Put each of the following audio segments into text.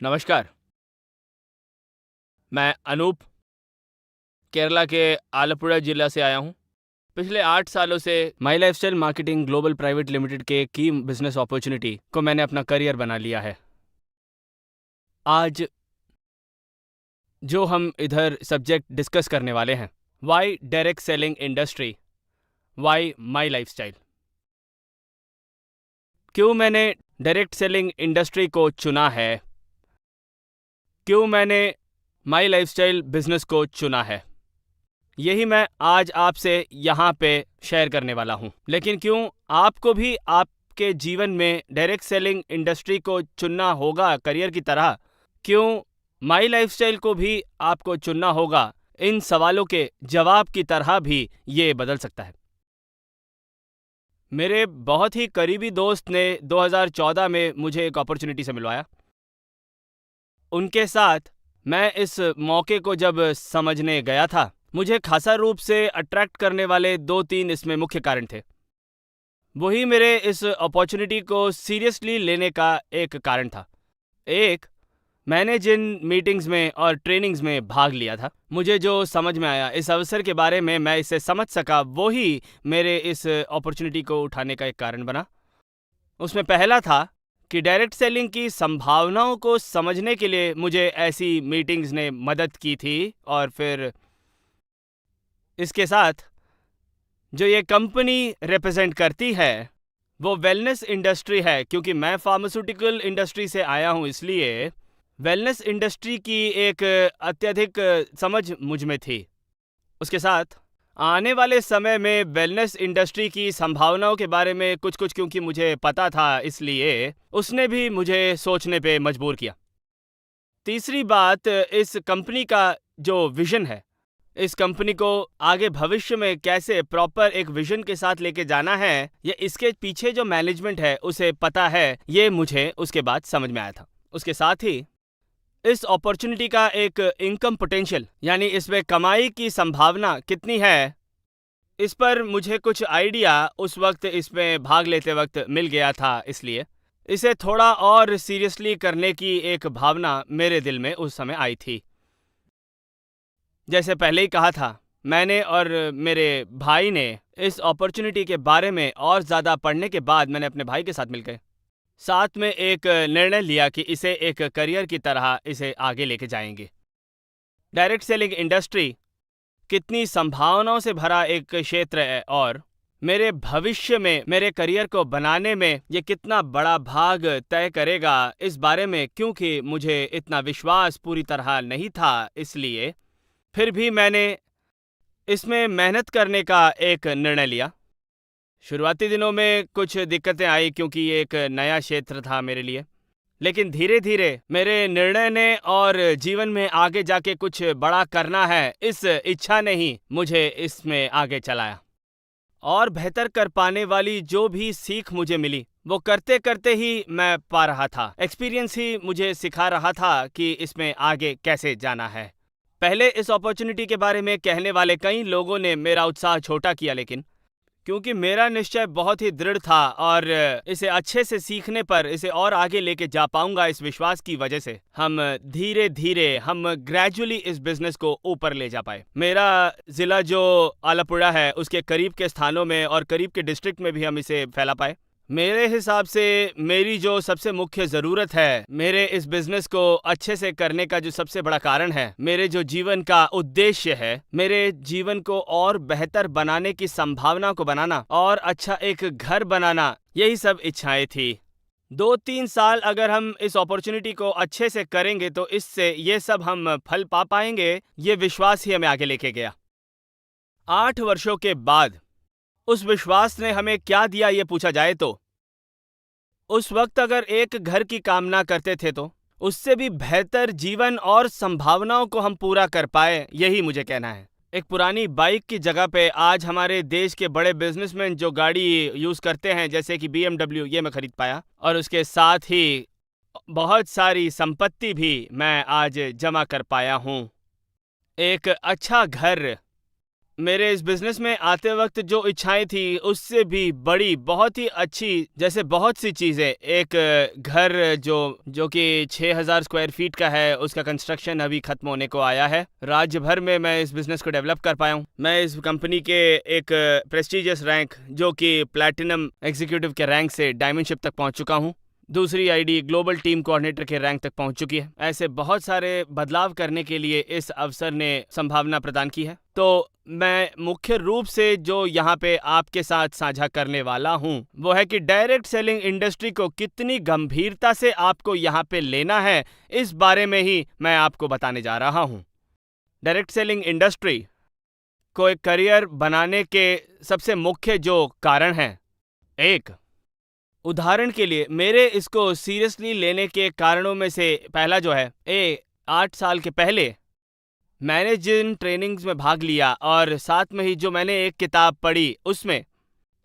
नमस्कार। मैं अनूप केरला के आलपुड़ा जिला से आया हूँ। पिछले 8 सालों से My Lifestyle Marketing Global Private Limited के की बिजनेस अपॉर्चुनिटी को मैंने अपना करियर बना लिया है। आज जो हम इधर सब्जेक्ट डिस्कस करने वाले हैं, why direct selling industry, why My Lifestyle. क्यों मैंने डायरेक्ट सेलिंग इंडस्ट्री को चुना है, क्यों मैंने माई लाइफस्टाइल बिजनेस को चुना है, यही मैं आज आपसे यहाँ पे शेयर करने वाला हूँ। लेकिन क्यों आपको भी आपके जीवन में डायरेक्ट सेलिंग इंडस्ट्री को चुनना होगा करियर की तरह, क्यों माई लाइफस्टाइल को भी आपको चुनना होगा, इन सवालों के जवाब की तरह भी ये बदल सकता है। मेरे बहुत ही करीबी दोस्त ने 2014 में मुझे एक अपॉर्चुनिटी से मिलवाया। उनके साथ मैं इस मौके को जब समझने गया था, मुझे खासा रूप से अट्रैक्ट करने वाले 2-3 इसमें मुख्य कारण थे। वही मेरे इस अपॉर्चुनिटी को सीरियसली लेने का एक कारण था। एक, मैंने जिन मीटिंग्स में और ट्रेनिंग्स में भाग लिया था, मुझे जो समझ में आया, इस अवसर के बारे में मैं इसे समझ सका, वही मेरे इस अपॉर्चुनिटी को उठाने का एक कारण बना। उसमें पहला था कि डायरेक्ट सेलिंग की संभावनाओं को समझने के लिए मुझे ऐसी मीटिंग्स ने मदद की थी, और फिर इसके साथ जो ये कंपनी रिप्रेजेंट करती है वो वेलनेस इंडस्ट्री है। क्योंकि मैं फार्मास्यूटिकल इंडस्ट्री से आया हूँ, इसलिए वेलनेस इंडस्ट्री की एक अत्यधिक समझ मुझ में थी। उसके साथ आने वाले समय में वेलनेस इंडस्ट्री की संभावनाओं के बारे में कुछ कुछ क्योंकि मुझे पता था, इसलिए उसने भी मुझे सोचने पे मजबूर किया। तीसरी बात, इस कंपनी का जो विजन है, इस कंपनी को आगे भविष्य में कैसे प्रॉपर एक विजन के साथ लेके जाना है, या इसके पीछे जो मैनेजमेंट है उसे पता है, ये मुझे उसके बाद समझ में आया था। उसके साथ ही इस अपॉर्चुनिटी का एक इनकम पोटेंशियल, यानी इसमें कमाई की संभावना कितनी है, इस पर मुझे कुछ आइडिया उस वक्त इसमें भाग लेते वक्त मिल गया था। इसलिए इसे थोड़ा और सीरियसली करने की एक भावना मेरे दिल में उस समय आई थी। जैसे पहले ही कहा था, मैंने और मेरे भाई ने इस अपॉर्चुनिटी के बारे में और ज़्यादा पढ़ने के बाद मैंने अपने भाई के साथ मिलकर साथ में एक निर्णय लिया कि इसे एक करियर की तरह इसे आगे लेके जाएंगे। डायरेक्ट सेलिंग इंडस्ट्री कितनी संभावनाओं से भरा एक क्षेत्र है, और मेरे भविष्य में मेरे करियर को बनाने में ये कितना बड़ा भाग तय करेगा, इस बारे में क्योंकि मुझे इतना विश्वास पूरी तरह नहीं था, इसलिए फिर भी मैंने इसमें मेहनत करने का एक निर्णय लिया। शुरुआती दिनों में कुछ दिक्कतें आई क्योंकि ये एक नया क्षेत्र था मेरे लिए, लेकिन धीरे धीरे मेरे निर्णय ने और जीवन में आगे जाके कुछ बड़ा करना है, इस इच्छा ने ही मुझे इसमें आगे चलाया। और बेहतर कर पाने वाली जो भी सीख मुझे मिली, वो करते करते ही मैं पा रहा था। एक्सपीरियंस ही मुझे सिखा रहा था कि इसमें आगे कैसे जाना है। पहले इस अपॉर्चुनिटी के बारे में कहने वाले कई लोगों ने मेरा उत्साह छोटा किया, लेकिन क्योंकि मेरा निश्चय बहुत ही दृढ़ था और इसे अच्छे से सीखने पर इसे और आगे लेके जा पाऊंगा, इस विश्वास की वजह से हम धीरे धीरे हम ग्रेजुअली इस बिजनेस को ऊपर ले जा पाए। मेरा जिला जो आलपुड़ा है, उसके करीब के स्थानों में और करीब के डिस्ट्रिक्ट में भी हम इसे फैला पाए। मेरे हिसाब से मेरी जो सबसे मुख्य ज़रूरत है, मेरे इस बिज़नेस को अच्छे से करने का जो सबसे बड़ा कारण है, मेरे जो जीवन का उद्देश्य है, मेरे जीवन को और बेहतर बनाने की संभावना को बनाना और अच्छा एक घर बनाना, यही सब इच्छाएं थी। 2-3 साल अगर हम इस अपॉर्चुनिटी को अच्छे से करेंगे तो इससे ये सब हम फल पा पाएंगे, ये विश्वास ही हमें आगे लेके गया। 8 वर्षों के बाद उस विश्वास ने हमें क्या दिया, ये पूछा जाए तो उस वक्त अगर एक घर की कामना करते थे तो उससे भी बेहतर जीवन और संभावनाओं को हम पूरा कर पाए, यही मुझे कहना है। एक पुरानी बाइक की जगह पे आज हमारे देश के बड़े बिजनेसमैन जो गाड़ी यूज़ करते हैं, जैसे कि BMW, ये मैं खरीद पाया, और उसके साथ ही बहुत सारी संपत्ति भी मैं आज जमा कर पाया हूँ। एक अच्छा घर मेरे इस बिजनेस में आते वक्त जो इच्छाएं थी उससे भी बड़ी बहुत ही अच्छी, जैसे बहुत सी चीज़ें, एक घर जो कि 6,000 स्क्वायर फीट का है, उसका कंस्ट्रक्शन अभी ख़त्म होने को आया है। राज्य भर में मैं इस बिज़नेस को डेवलप कर पाया हूँ। मैं इस कंपनी के एक प्रेस्टीजियस रैंक जो कि प्लैटिनम एग्जीक्यूटिव के रैंक से डायमंडशिप तक पहुँच चुका हूँ। दूसरी आईडी ग्लोबल टीम कोऑर्डिनेटर के रैंक तक पहुंच चुकी है। ऐसे बहुत सारे बदलाव करने के लिए इस अवसर ने संभावना प्रदान की है। तो मैं मुख्य रूप से जो यहाँ पे आपके साथ साझा करने वाला हूँ वो है कि डायरेक्ट सेलिंग इंडस्ट्री को कितनी गंभीरता से आपको यहाँ पे लेना है, इस बारे में ही मैं आपको बताने जा रहा हूँ। डायरेक्ट सेलिंग इंडस्ट्री को एक करियर बनाने के सबसे मुख्य जो कारण हैं, एक, उदाहरण के लिए मेरे इसको सीरियसली लेने के कारणों में से पहला जो है, 8 साल के पहले मैंने जिन ट्रेनिंग्स में भाग लिया और साथ में ही जो मैंने एक किताब पढ़ी, उसमें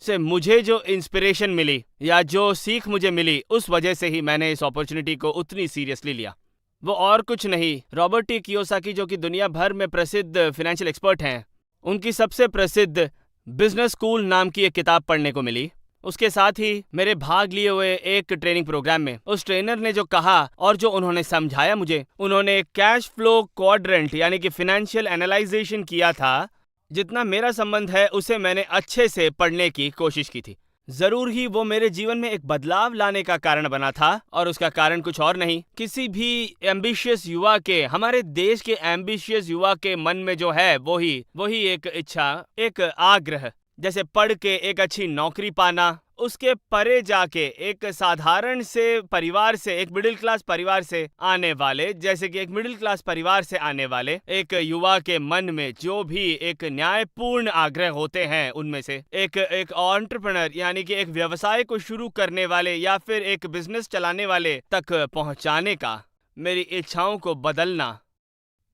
से मुझे जो इंस्पिरेशन मिली या जो सीख मुझे मिली, उस वजह से ही मैंने इस अपॉर्चुनिटी को उतनी सीरियसली लिया। वो और कुछ नहीं, रॉबर्ट टी कियोसाकी जो कि दुनिया भर में प्रसिद्ध फाइनेंशियल एक्सपर्ट हैं, उनकी सबसे प्रसिद्ध बिजनेस स्कूल नाम की एक किताब पढ़ने को मिली। उसके साथ ही मेरे भाग लिए हुए एक ट्रेनिंग प्रोग्राम में उस ट्रेनर ने जो कहा और जो उन्होंने समझाया मुझे, उन्होंने कैश फ्लो क्वाड्रेंट यानी कि फिनेंशियल एनालाइजेशन किया था। जितना मेरा संबंध है उसे मैंने अच्छे से पढ़ने की कोशिश की थी। जरूर ही वो मेरे जीवन में एक बदलाव लाने का कारण बना था, और उसका कारण कुछ और नहीं, किसी भी एम्बिशियस युवा के, हमारे देश के एम्बिशियस युवा के मन में जो है वही एक इच्छा, एक आग्रह, जैसे पढ़ के एक अच्छी नौकरी पाना, उसके परे जाके एक साधारण से परिवार से, एक मिडिल क्लास परिवार से आने वाले, जैसे कि एक मिडिल क्लास परिवार से आने वाले एक युवा के मन में जो भी एक न्यायपूर्ण आग्रह होते हैं, उनमें से एक एंटरप्रेन्योर यानी कि एक व्यवसाय को शुरू करने वाले या फिर एक बिजनेस चलाने वाले तक पहुंचाने का मेरी इच्छाओं को बदलना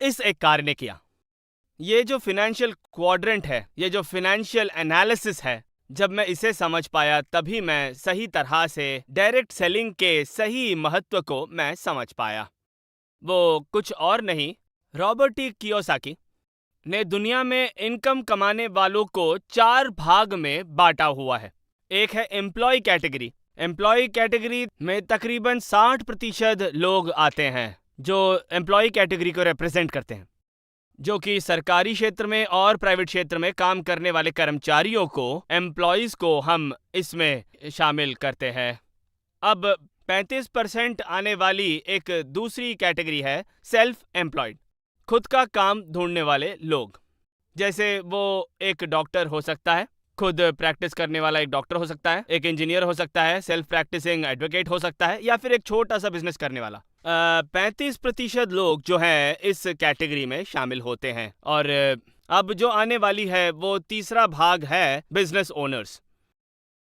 इस एक कार्य ने किया। ये जो फिनेंशियल क्वाड्रेंट है, ये जो फिनेंशियल एनालिसिस है, जब मैं इसे समझ पाया तभी मैं सही तरह से डायरेक्ट सेलिंग के सही महत्व को मैं समझ पाया। वो कुछ और नहीं, रॉबर्ट टी कियोसाकी ने दुनिया में इनकम कमाने वालों को 4 भाग में बांटा हुआ है। एक है एम्प्लॉय कैटेगरी। एम्प्लॉय कैटेगरी में तकरीबन 60% लोग आते हैं जो एम्प्लॉय कैटेगरी को रिप्रेजेंट करते हैं, जो कि सरकारी क्षेत्र में और प्राइवेट क्षेत्र में काम करने वाले कर्मचारियों को, एम्प्लॉयज को हम इसमें शामिल करते हैं। अब 35% आने वाली एक दूसरी कैटेगरी है सेल्फ एम्प्लॉयड, खुद का काम ढूंढने वाले लोग। जैसे वो एक डॉक्टर हो सकता है, खुद प्रैक्टिस करने वाला एक डॉक्टर हो सकता है, एक इंजीनियर हो सकता है, सेल्फ प्रैक्टिसिंग एडवोकेट हो सकता है, या फिर एक छोटा सा बिजनेस करने वाला। 35% लोग जो हैं इस कैटेगरी में शामिल होते हैं। और अब जो आने वाली है वो तीसरा भाग है बिजनेस ओनर्स।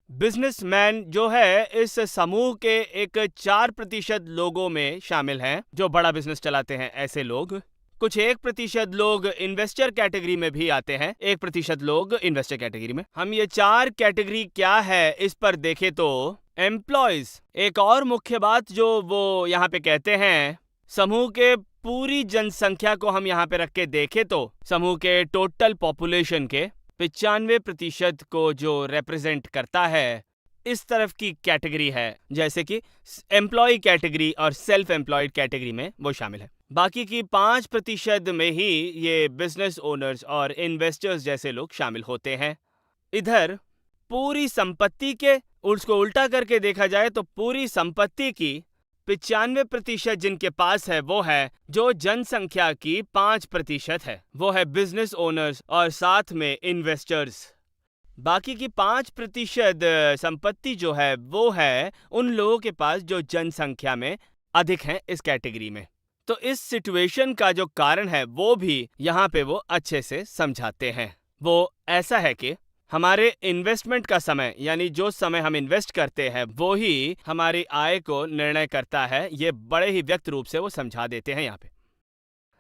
बिजनेसमैन जो है इस समूह के एक 4% लोगों में शामिल हैं जो बड़ा बिजनेस चलाते हैं। ऐसे लोग, कुछ 1% लोग इन्वेस्टर कैटेगरी में भी आते हैं, 1% लोग इन्वेस्टर कैटेगरी में। हम ये 4 कैटेगरी क्या है इस पर देखें तो एम्प्लॉयज, एक और मुख्य बात जो वो यहाँ पे कहते हैं, समूह के पूरी जनसंख्या को हम यहाँ पे रख के देखें तो समूह के टोटल पॉपुलेशन के 95% को जो रिप्रेजेंट करता है, इस तरफ की कैटेगरी है, जैसे कि एम्प्लॉय कैटेगरी और सेल्फ एम्प्लॉयड कैटेगरी में वो शामिल है। बाकी की 5% में ही ये बिजनेस ओनर्स और इन्वेस्टर्स जैसे लोग शामिल होते हैं। इधर पूरी संपत्ति के, उसको उल्टा करके देखा जाए तो पूरी संपत्ति की 95% जिनके पास है वो है जो जनसंख्या की 5% है, वो है बिजनेस ओनर्स और साथ में इन्वेस्टर्स। बाकी की 5% संपत्ति जो है वो है उन लोगों के पास जो जनसंख्या में अधिक हैं इस कैटेगरी में। तो इस सिचुएशन का जो कारण है वो भी यहाँ पे वो अच्छे से समझाते हैं। वो ऐसा है कि हमारे इन्वेस्टमेंट का समय, यानी जो समय हम इन्वेस्ट करते हैं वो ही हमारी आय को निर्णय करता है। ये बड़े ही व्यक्त रूप से वो समझा देते हैं यहाँ पे।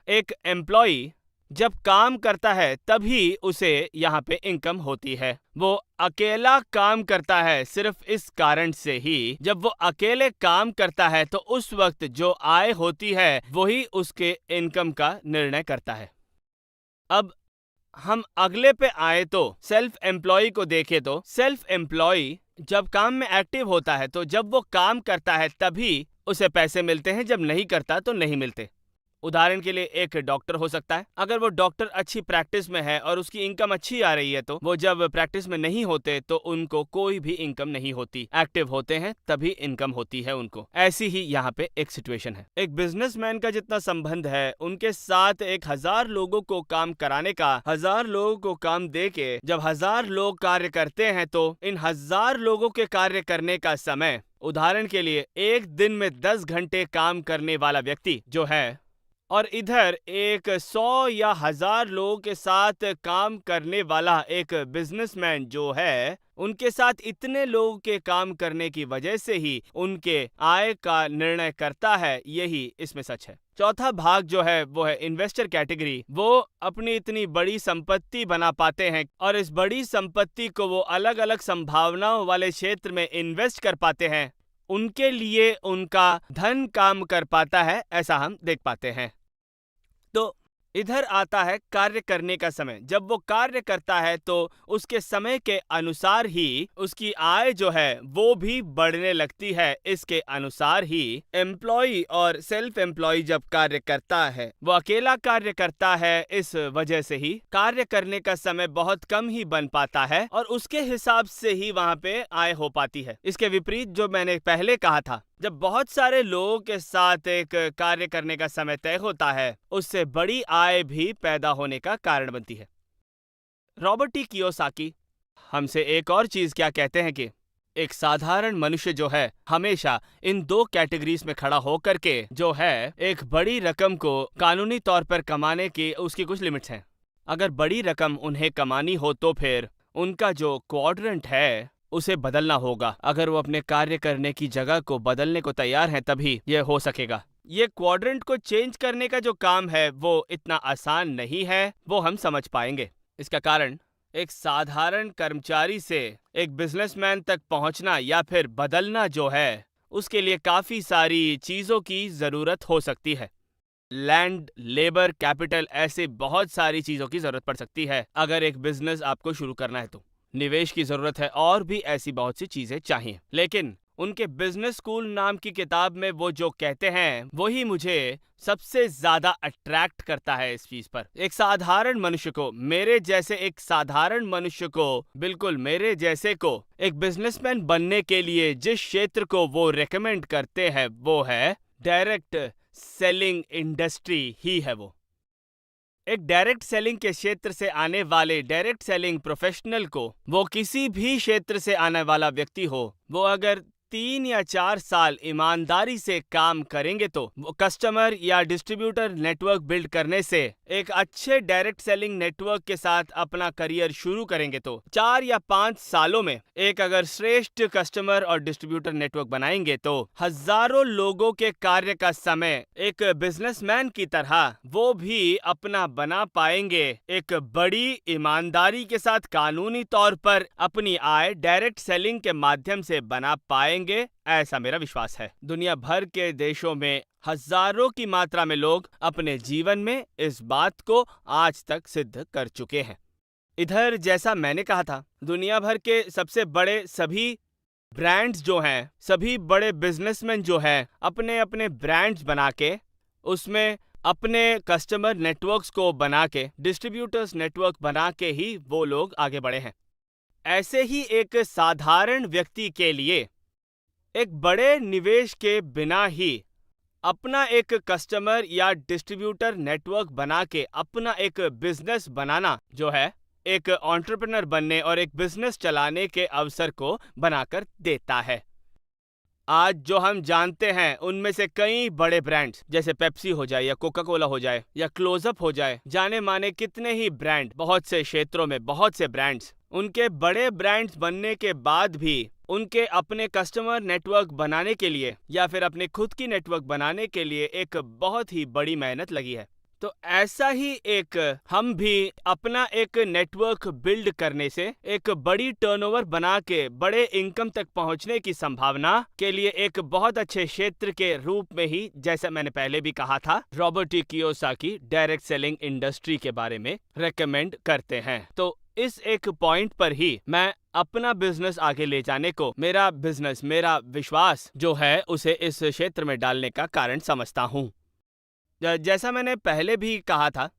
एक एम्प्लॉई जब काम करता है तभी उसे यहाँ पे इनकम होती है। वो अकेला काम करता है सिर्फ इस कारण से ही, जब वो अकेले काम करता है तो उस वक्त जो आय होती है वही उसके इनकम का निर्णय करता है। अब हम अगले पे आए तो सेल्फ एम्प्लॉय को देखें तो सेल्फ एम्प्लॉय जब काम में एक्टिव होता है तो जब वो काम करता है तभी उसे पैसे मिलते हैं, जब नहीं करता तो नहीं मिलते। उदाहरण के लिए एक डॉक्टर हो सकता है, अगर वो डॉक्टर अच्छी प्रैक्टिस में है और उसकी इनकम अच्छी आ रही है तो वो जब प्रैक्टिस में नहीं होते तो उनको कोई भी इनकम नहीं होती। एक्टिव होते हैं तभी इनकम होती है उनको। ऐसी ही यहाँ पे एक सिचुएशन है। एक बिजनेसमैन का जितना संबंध है उनके साथ 1000 लोगों को काम कराने का, 1000 लोगों को काम दे के जब 1000 लोग कार्य करते हैं तो इन 1000 लोगों के कार्य करने का समय, उदाहरण के लिए एक दिन में 10 घंटे काम करने वाला व्यक्ति जो है और इधर एक 100 या 1000 लोगों के साथ काम करने वाला एक बिजनेसमैन जो है, उनके साथ इतने लोगों के काम करने की वजह से ही उनके आय का निर्णय करता है। यही इसमें सच है। चौथा भाग जो है वो है इन्वेस्टर कैटेगरी। वो अपनी इतनी बड़ी संपत्ति बना पाते हैं और इस बड़ी संपत्ति को वो अलग अलग संभावनाओं वाले क्षेत्र में इन्वेस्ट कर पाते हैं। उनके लिए उनका धन काम कर पाता है, ऐसा हम देख पाते हैं। तो इधर आता है कार्य करने का समय। जब वो कार्य करता है तो उसके समय के अनुसार ही उसकी आय जो है वो भी बढ़ने लगती है। इसके अनुसार ही एम्प्लॉय और सेल्फ एम्प्लॉय जब कार्य करता है वो अकेला कार्य करता है, इस वजह से ही कार्य करने का समय बहुत कम ही बन पाता है और उसके हिसाब से ही वहां पे आय हो पाती है। इसके विपरीत जो मैंने पहले कहा था, जब बहुत सारे लोगों के साथ एक कार्य करने का समय तय होता है उससे बड़ी आय भी पैदा होने का कारण बनती है। रॉबर्ट टी कियोसाकी हमसे एक और चीज क्या कहते हैं कि एक साधारण मनुष्य जो है हमेशा इन दो कैटेगरीज में खड़ा होकर के जो है एक बड़ी रकम को कानूनी तौर पर कमाने की उसकी कुछ लिमिट्स हैं। अगर बड़ी रकम उन्हें कमानी हो तो फिर उनका जो क्वाड्रेंट है उसे बदलना होगा। अगर वो अपने कार्य करने की जगह को बदलने को तैयार हैं तभी यह हो सकेगा। ये क्वाड्रेंट को चेंज करने का जो काम है वो इतना आसान नहीं है, वो हम समझ पाएंगे। इसका कारण एक साधारण कर्मचारी से एक बिजनेसमैन तक पहुंचना या फिर बदलना जो है उसके लिए काफी सारी चीजों की जरूरत हो सकती है। लैंड, लेबर, कैपिटल, ऐसे बहुत सारी चीजों की जरूरत पड़ सकती है अगर एक बिजनेस आपको शुरू करना है तो। निवेश की जरूरत है और भी ऐसी बहुत सी चीजें चाहिए। लेकिन उनके बिजनेस स्कूल नाम की किताब में वो जो कहते हैं वही मुझे सबसे ज्यादा अट्रैक्ट करता है इस चीज पर। एक साधारण मनुष्य को, मेरे जैसे एक साधारण मनुष्य को, बिल्कुल मेरे जैसे को एक बिजनेसमैन बनने के लिए जिस क्षेत्र को वो रेकमेंड करते हैं वो है डायरेक्ट सेलिंग इंडस्ट्री ही है। वो एक डायरेक्ट सेलिंग के क्षेत्र से आने वाले डायरेक्ट सेलिंग प्रोफेशनल को, वो किसी भी क्षेत्र से आने वाला व्यक्ति हो, वो अगर 3 या 4 साल ईमानदारी से काम करेंगे तो वो कस्टमर या डिस्ट्रीब्यूटर नेटवर्क बिल्ड करने से एक अच्छे डायरेक्ट सेलिंग नेटवर्क के साथ अपना करियर शुरू करेंगे तो 4 या 5 सालों में एक अगर श्रेष्ठ कस्टमर और डिस्ट्रीब्यूटर नेटवर्क बनाएंगे तो हजारों लोगों के कार्य का समय एक बिजनेसमैन की तरह वो भी अपना बना पाएंगे। एक बड़ी ईमानदारी के साथ कानूनी तौर पर अपनी आय डायरेक्ट सेलिंग के माध्यम से बना पाएंगे, ऐसा मेरा विश्वास है। दुनिया भर के देशों में हजारों की मात्रा में लोग अपने जीवन में इस बात को आज तक सिद्ध कर चुके हैं। इधर जैसा मैंने कहा था, दुनिया भर के सबसे बड़े सभी ब्रांड्स जो हैं, सभी बड़े बिजनेसमैन जो हैं, अपने अपने ब्रांड्स बना के उसमें अपने कस्टमर नेटवर्क्स को बना के, डिस्ट्रीब्यूटर्स नेटवर्क बना के ही वो लोग आगे बढ़े हैं। ऐसे ही एक साधारण व्यक्ति के लिए एक बड़े निवेश के बिना ही अपना एक कस्टमर या डिस्ट्रीब्यूटर नेटवर्क बना के अपना एक बिजनेस बनाना जो है एक एंटरप्रेन्योर बनने और एक बिजनेस चलाने के अवसर को बनाकर देता है। आज जो हम जानते हैं उनमें से कई बड़े ब्रांड्स जैसे पेप्सी हो जाए या कोका कोला हो जाए या क्लोजअप हो जाए, जाने माने कितने ही ब्रांड, बहुत से क्षेत्रों में बहुत से ब्रांड्स, उनके बड़े ब्रांड्स बनने के बाद भी उनके अपने कस्टमर नेटवर्क बनाने के लिए या फिर अपने खुद की नेटवर्क बनाने के लिए एक बहुत ही बड़ी मेहनत लगी है। तो ऐसा ही एक हम भी अपना एक नेटवर्क बिल्ड करने से एक बड़ी टर्नओवर बना के बड़े इनकम तक पहुंचने की संभावना के लिए एक बहुत अच्छे क्षेत्र के रूप में ही, जैसा मैंने पहले भी कहा था, Robert T Kiyosaki direct selling industry के बारे में रेकमेंड करते हैं। तो इस एक पॉइंट पर ही मैं अपना बिजनेस आगे ले जाने को मेरा विश्वास जो है उसे इस क्षेत्र में डालने का कारण समझता हूं। जैसा मैंने पहले भी कहा था,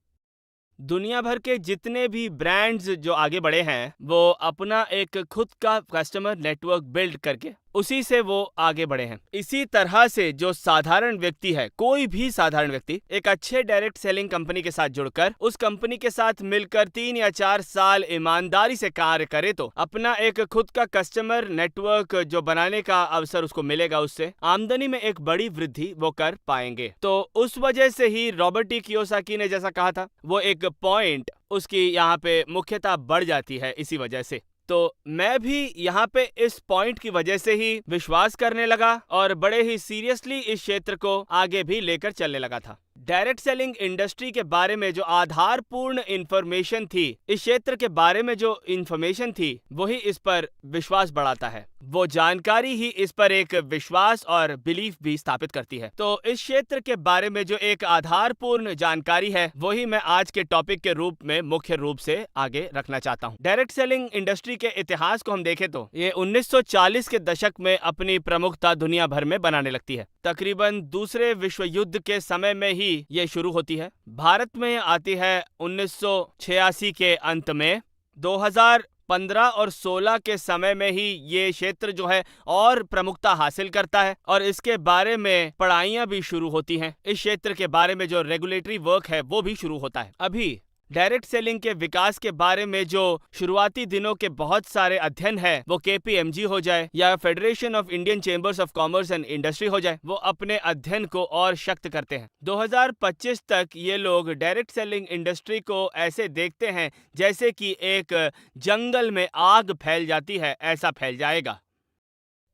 दुनिया भर के जितने भी ब्रांड्स जो आगे बढ़े हैं वो अपना एक खुद का कस्टमर नेटवर्क बिल्ड करके उसी से वो आगे बढ़े हैं। इसी तरह से जो साधारण व्यक्ति है, कोई भी साधारण व्यक्ति एक अच्छे डायरेक्ट सेलिंग कंपनी के साथ जुड़कर उस कंपनी के साथ मिलकर 3 या 4 साल ईमानदारी से कार्य करे तो अपना एक खुद का कस्टमर नेटवर्क जो बनाने का अवसर उसको मिलेगा, उससे आमदनी में एक बड़ी वृद्धि वो कर पाएंगे। तो उस वजह से ही रॉबर्ट टी कियोसाकी ने जैसा कहा था, वो एक पॉइंट उसकी यहाँ पे मुख्यता बढ़ जाती है इसी वजह से। तो मैं भी यहाँ पे इस पॉइंट की वजह से ही विश्वास करने लगा और बड़े ही सीरियसली इस क्षेत्र को आगे भी लेकर चलने लगा था। डायरेक्ट सेलिंग इंडस्ट्री के बारे में जो आधारपूर्ण इंफॉर्मेशन थी, इस क्षेत्र के बारे में जो इंफॉर्मेशन थी, वही इस पर विश्वास बढ़ाता है। वो जानकारी ही इस पर एक विश्वास और बिलीफ भी स्थापित करती है। तो इस क्षेत्र के बारे में जो एक आधारपूर्ण जानकारी है, वही मैं आज के टॉपिक के रूप में मुख्य रूप से आगे रखना चाहता हूँ। डायरेक्ट सेलिंग इंडस्ट्री के इतिहास को हम देखें तो ये 1940 के दशक में अपनी प्रमुखता दुनिया भर में बनाने लगती है। तकरीबन दूसरे विश्व युद्ध के समय में ही ये शुरू होती है। भारत में आती है 1986 के अंत में। 2015 और 16 के समय में ही ये क्षेत्र जो है और प्रमुखता हासिल करता है और इसके बारे में पढ़ाइयाँ भी शुरू होती हैं। इस क्षेत्र के बारे में जो रेगुलेटरी वर्क है वो भी शुरू होता है। अभी डायरेक्ट सेलिंग के विकास के बारे में जो शुरुआती दिनों के बहुत सारे अध्ययन है, वो KPMG हो जाए या federation of Indian chambers of commerce and industry हो जाए, वो अपने अध्ययन को और शक्त करते हैं। 2025 तक ये लोग डायरेक्ट सेलिंग इंडस्ट्री को ऐसे देखते हैं जैसे कि एक जंगल में आग फैल जाती है, ऐसा फैल जाएगा।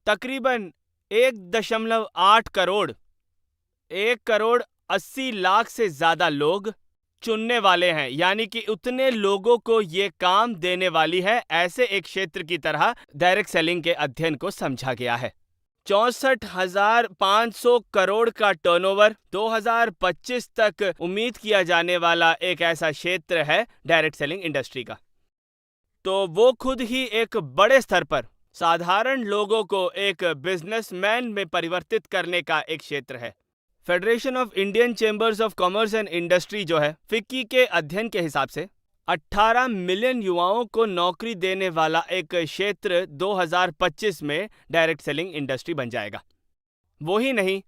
तकरीबन 1.8 करोड़ 1,80,00,000 से ज्यादा लोग चुनने वाले हैं, यानी कि उतने लोगों को ये काम देने वाली है। ऐसे एक क्षेत्र की तरह डायरेक्ट सेलिंग के अध्ययन को समझा गया है। 64,500 करोड़ का टर्नओवर 2025 तक उम्मीद किया जाने वाला एक ऐसा क्षेत्र है डायरेक्ट सेलिंग इंडस्ट्री का। तो वो खुद ही एक बड़े स्तर पर साधारण लोगों को एक बिजनेसमैन में परिवर्तित करने का एक क्षेत्र है। Federation of Indian chambers of commerce and industry जो है, फिक्की के अध्ययन के हिसाब से 18 मिलियन युवाओं को नौकरी देने वाला एक क्षेत्र 2025 में डायरेक्ट सेलिंग इंडस्ट्री बन जाएगा। वो ही नहीं,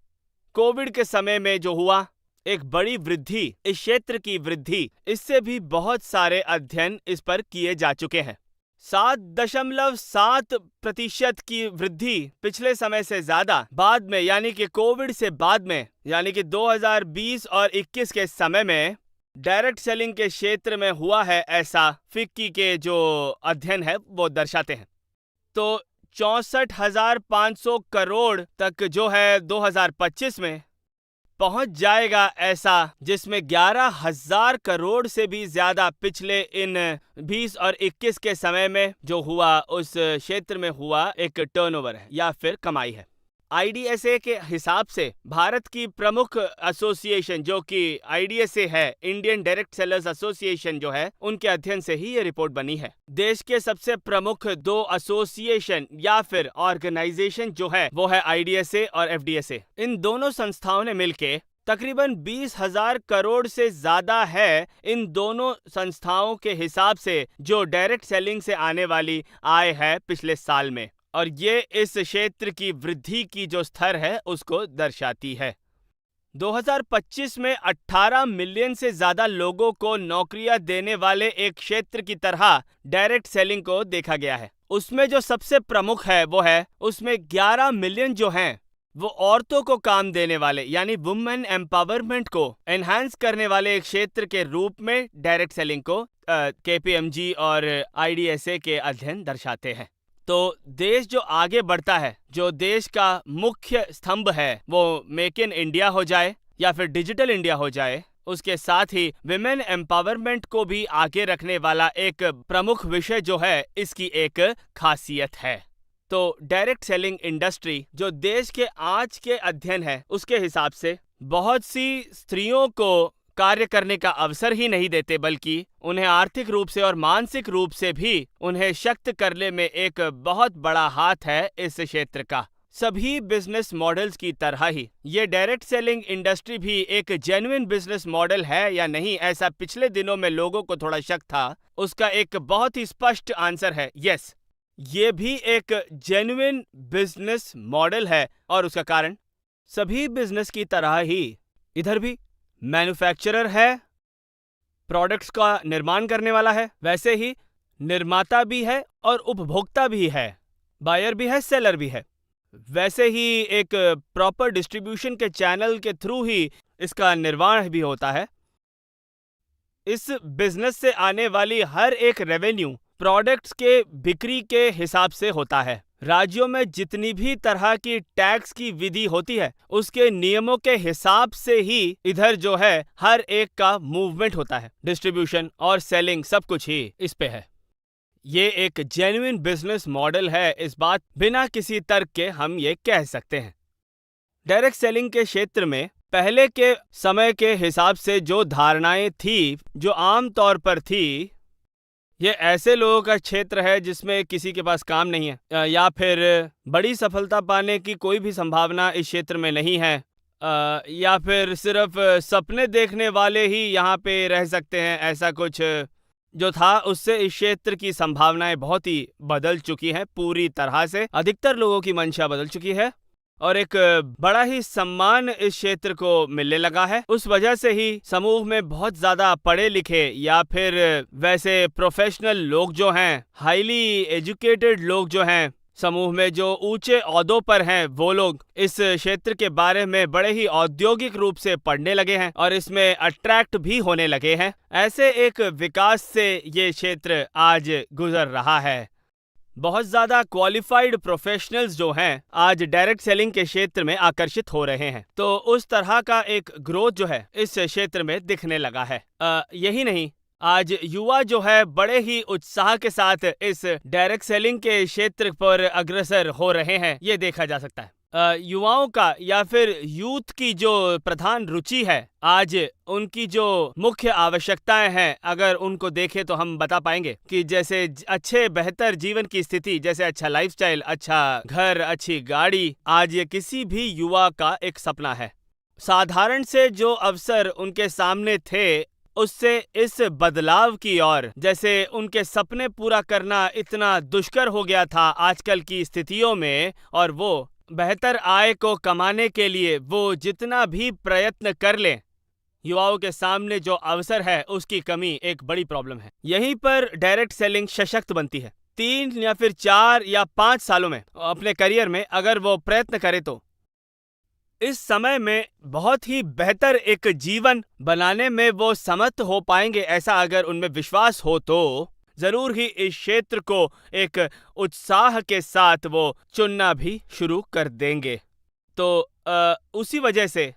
कोविड के समय में जो हुआ एक बड़ी वृद्धि, इस क्षेत्र की वृद्धि, इससे भी बहुत सारे अध्ययन इस पर किए जा चुके हैं। 7.7% की वृद्धि पिछले समय से ज्यादा बाद में, यानी कि कोविड से बाद में, यानी कि 2020 और 21 के समय में डायरेक्ट सेलिंग के क्षेत्र में हुआ है, ऐसा फिक्की के जो अध्ययन है वो दर्शाते हैं। तो 64,500 करोड़ तक जो है 2025 में पहुंच जाएगा, ऐसा जिसमें 11,000 करोड़ से भी ज्यादा पिछले इन 20 और 21 के समय में जो हुआ उस क्षेत्र में हुआ एक टर्नओवर है या फिर कमाई है। IDSA के हिसाब से भारत की प्रमुख एसोसिएशन जो कि IDSA है, इंडियन डायरेक्ट सेलर्स एसोसिएशन जो है, उनके अध्ययन से ही ये रिपोर्ट बनी है। देश के सबसे प्रमुख 2 एसोसिएशन या फिर ऑर्गेनाइजेशन जो है वो है IDSA और FDSA। इन दोनों संस्थाओं ने मिलके तकरीबन 20,000 करोड़ से ज्यादा है इन दोनों संस्थाओं के हिसाब से जो डायरेक्ट सेलिंग से आने वाली आय है पिछले साल में, और ये इस क्षेत्र की वृद्धि की जो स्तर है उसको दर्शाती है। 2025 में 18 मिलियन से ज्यादा लोगों को नौकरियां देने वाले एक क्षेत्र की तरह डायरेक्ट सेलिंग को देखा गया है। उसमें जो सबसे प्रमुख है वो है, उसमें 11 मिलियन जो हैं वो औरतों को काम देने वाले, यानी वुमेन एम्पावरमेंट को एनहांस करने वाले एक क्षेत्र के रूप में डायरेक्ट सेलिंग को KPMG और IDSA के अध्ययन दर्शाते हैं। तो देश जो आगे बढ़ता है, जो देश का मुख्य स्तंभ है, वो मेक इन इंडिया हो जाए या फिर डिजिटल इंडिया हो जाए, उसके साथ ही विमेन एम्पावरमेंट को भी आगे रखने वाला एक प्रमुख विषय जो है इसकी एक खासियत है। तो डायरेक्ट सेलिंग इंडस्ट्री जो देश के आज के अध्ययन है उसके हिसाब से बहुत सी स्त्रियों को कार्य करने का अवसर ही नहीं देते, बल्कि उन्हें आर्थिक रूप से और मानसिक रूप से भी उन्हें शक्त करने में एक बहुत बड़ा हाथ है इस क्षेत्र का। सभी बिजनेस मॉडल्स की तरह ही ये डायरेक्ट सेलिंग इंडस्ट्री भी एक जेन्युइन बिजनेस मॉडल है या नहीं, ऐसा पिछले दिनों में लोगों को थोड़ा शक था। उसका एक बहुत ही स्पष्ट आंसर है यस, ये भी एक जेन्युइन बिजनेस मॉडल है। और उसका कारण सभी बिजनेस की तरह ही इधर भी मैन्युफैक्चरर है, प्रोडक्ट्स का निर्माण करने वाला है, वैसे ही निर्माता भी है और उपभोक्ता भी है, बायर भी है, सेलर भी है। वैसे ही एक प्रॉपर डिस्ट्रीब्यूशन के चैनल के थ्रू ही इसका निर्माण भी होता है। इस बिजनेस से आने वाली हर एक रेवेन्यू प्रोडक्ट्स के बिक्री के हिसाब से होता है। राज्यों में जितनी भी तरह की टैक्स की विधि होती है उसके नियमों के हिसाब से ही इधर जो है हर एक का मूवमेंट होता है। डिस्ट्रीब्यूशन और सेलिंग सब कुछ ही इस पे है। ये एक जेन्युइन बिजनेस मॉडल है, इस बात बिना किसी तर्क के हम ये कह सकते हैं। डायरेक्ट सेलिंग के क्षेत्र में पहले के समय के हिसाब से जो धारणाएं थी, जो आम तौर पर थी, ये ऐसे लोगों का क्षेत्र है जिसमें किसी के पास काम नहीं है या फिर बड़ी सफलता पाने की कोई भी संभावना इस क्षेत्र में नहीं है, या फिर सिर्फ सपने देखने वाले ही यहाँ पे रह सकते हैं। ऐसा कुछ जो था उससे इस क्षेत्र की संभावनाएं बहुत ही बदल चुकी हैं, पूरी तरह से अधिकतर लोगों की मंशा बदल चुकी है और एक बड़ा ही सम्मान इस क्षेत्र को मिलने लगा है। उस वजह से ही समूह में बहुत ज्यादा पढ़े लिखे या फिर वैसे प्रोफेशनल लोग जो हैं, हाईली एजुकेटेड लोग जो हैं, समूह में जो ऊंचे ओहदों पर हैं, वो लोग इस क्षेत्र के बारे में बड़े ही औद्योगिक रूप से पढ़ने लगे हैं और इसमें अट्रैक्ट भी होने लगे हैं। ऐसे एक विकास से ये क्षेत्र आज गुजर रहा है। बहुत ज़्यादा क्वालिफाइड प्रोफेशनल्स जो हैं आज डायरेक्ट सेलिंग के क्षेत्र में आकर्षित हो रहे हैं, तो उस तरह का एक ग्रोथ जो है इस क्षेत्र में दिखने लगा है। यही नहीं, आज युवा जो है बड़े ही उत्साह के साथ इस डायरेक्ट सेलिंग के क्षेत्र पर अग्रसर हो रहे हैं, ये देखा जा सकता है। युवाओं का या फिर यूथ की जो प्रधान रुचि है, आज उनकी जो मुख्य आवश्यकताएं हैं, अगर उनको देखें तो हम बता पाएंगे कि जैसे अच्छे बेहतर जीवन की स्थिति, जैसे अच्छा लाइफस्टाइल, अच्छा घर, अच्छी गाड़ी, आज ये किसी भी युवा का एक सपना है। साधारण से जो अवसर उनके सामने थे उससे इस बदलाव की ओर, जैसे उनके सपने पूरा करना इतना दुष्कर हो गया था आजकल की स्थितियों में, और वो बेहतर आय को कमाने के लिए वो जितना भी प्रयत्न कर लें, युवाओं के सामने जो अवसर है उसकी कमी एक बड़ी प्रॉब्लम है। यहीं पर डायरेक्ट सेलिंग सशक्त बनती है। 3 या फिर 4 या 5 सालों में अपने करियर में अगर वो प्रयत्न करे तो इस समय में बहुत ही बेहतर एक जीवन बनाने में वो समर्थ हो पाएंगे। ऐसा अगर उनमें विश्वास हो तो जरूर ही इस क्षेत्र को एक उत्साह के साथ वो चुनना भी शुरू कर देंगे। तो उसी वजह से